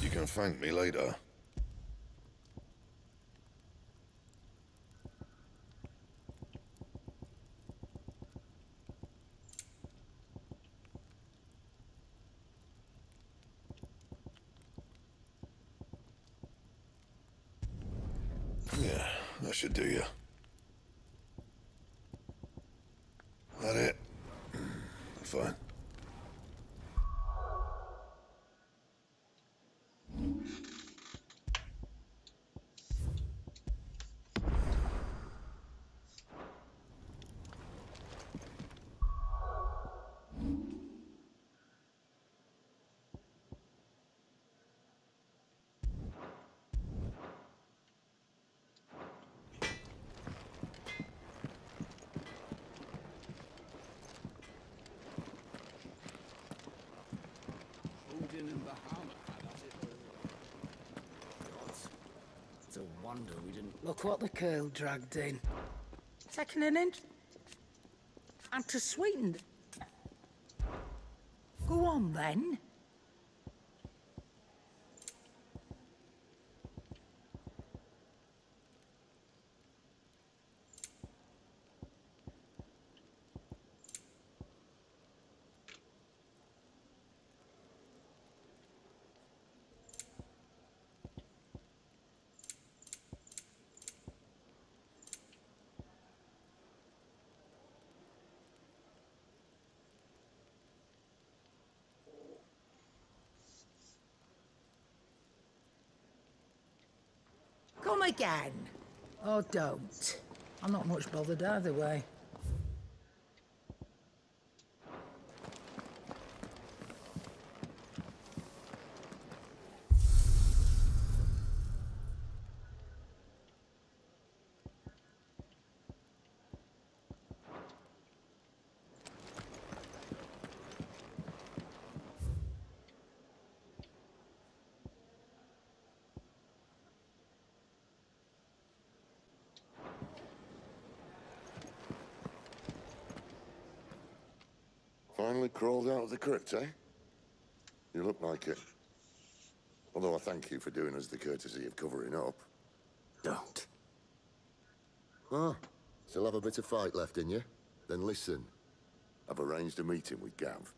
You can thank me later. Yeah, that should do you. That it? Fine. It's a wonder we didn't... Look what the curl dragged in. Taking an inch. And to sweetened. Go on, then. Come again. Or don't. I'm not much bothered either way. Finally crawled out of the crypt, eh? You look like it. Although I thank you for doing us the courtesy of covering up. Don't. Ah, still have a bit of fight left in you? Then listen. I've arranged a meeting with Gav.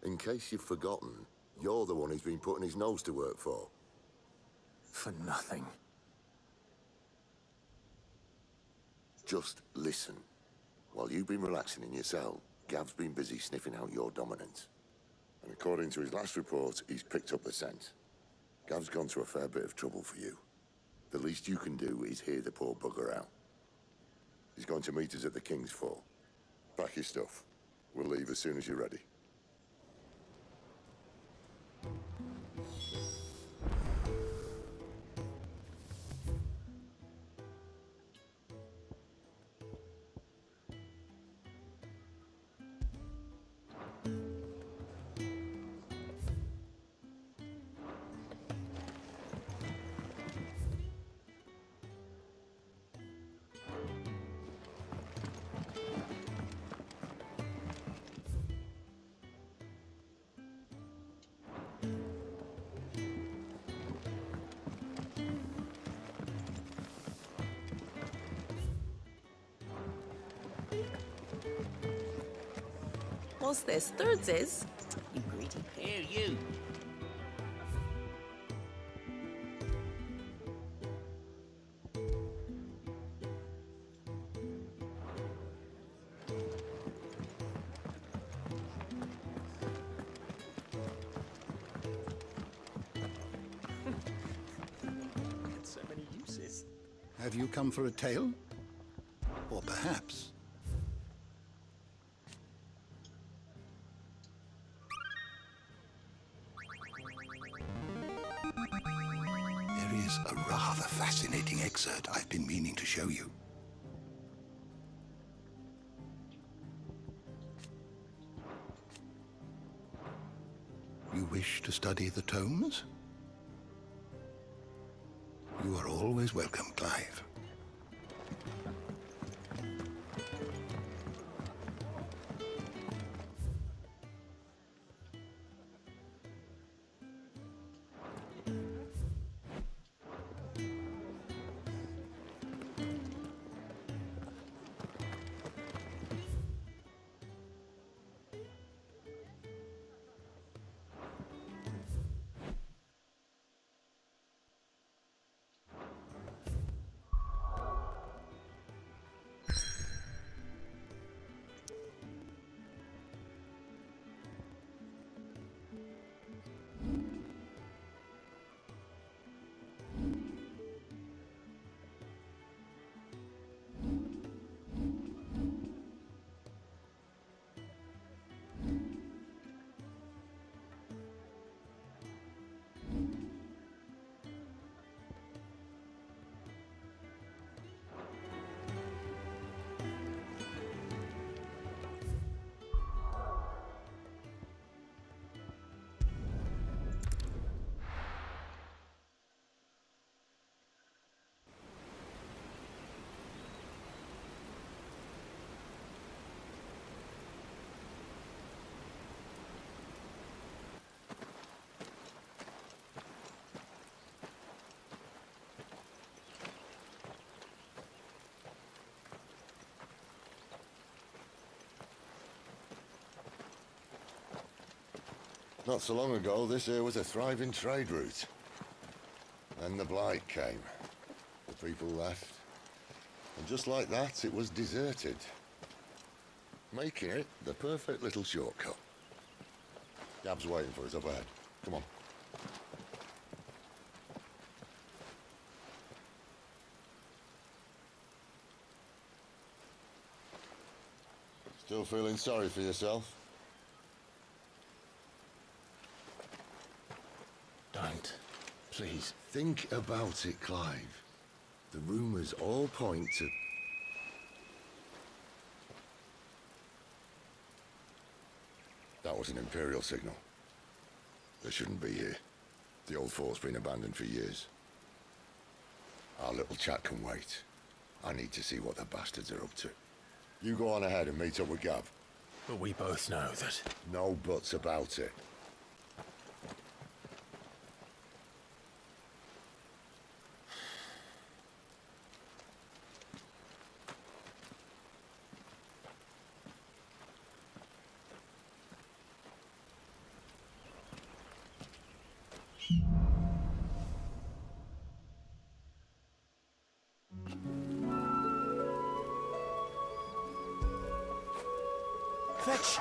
In case you've forgotten, you're the one he's been putting his nose to work for. For nothing. Just listen. While you've been relaxing in your cell, Gav's been busy sniffing out your dominance. And according to his last report, he's picked up the scent. Gav's gone to a fair bit of trouble for you. The least you can do is hear the poor bugger out. He's going to meet us at the King's Fall. Pack your stuff. We'll leave as soon as you're ready. What's this? Thirdsies? You greedy pair, you. So many uses. Have you come for a tale? Or perhaps... There is a rather fascinating excerpt I've been meaning to show you. You wish to study the tomes? You are always welcome, Clive. Not so long ago, this here was a thriving trade route. Then the Blight came. The people left. And just like that, it was deserted. Making it the perfect little shortcut. Gab's waiting for us up ahead. Come on. Still feeling sorry for yourself? Don't. Please. Think about it, Clive. The rumours all point to... That was an Imperial signal. They shouldn't be here. The old fort's been abandoned for years. Our little chat can wait. I need to see what the bastards are up to. You go on ahead and meet up with Gav. But we both know that... No buts about it. Fetch!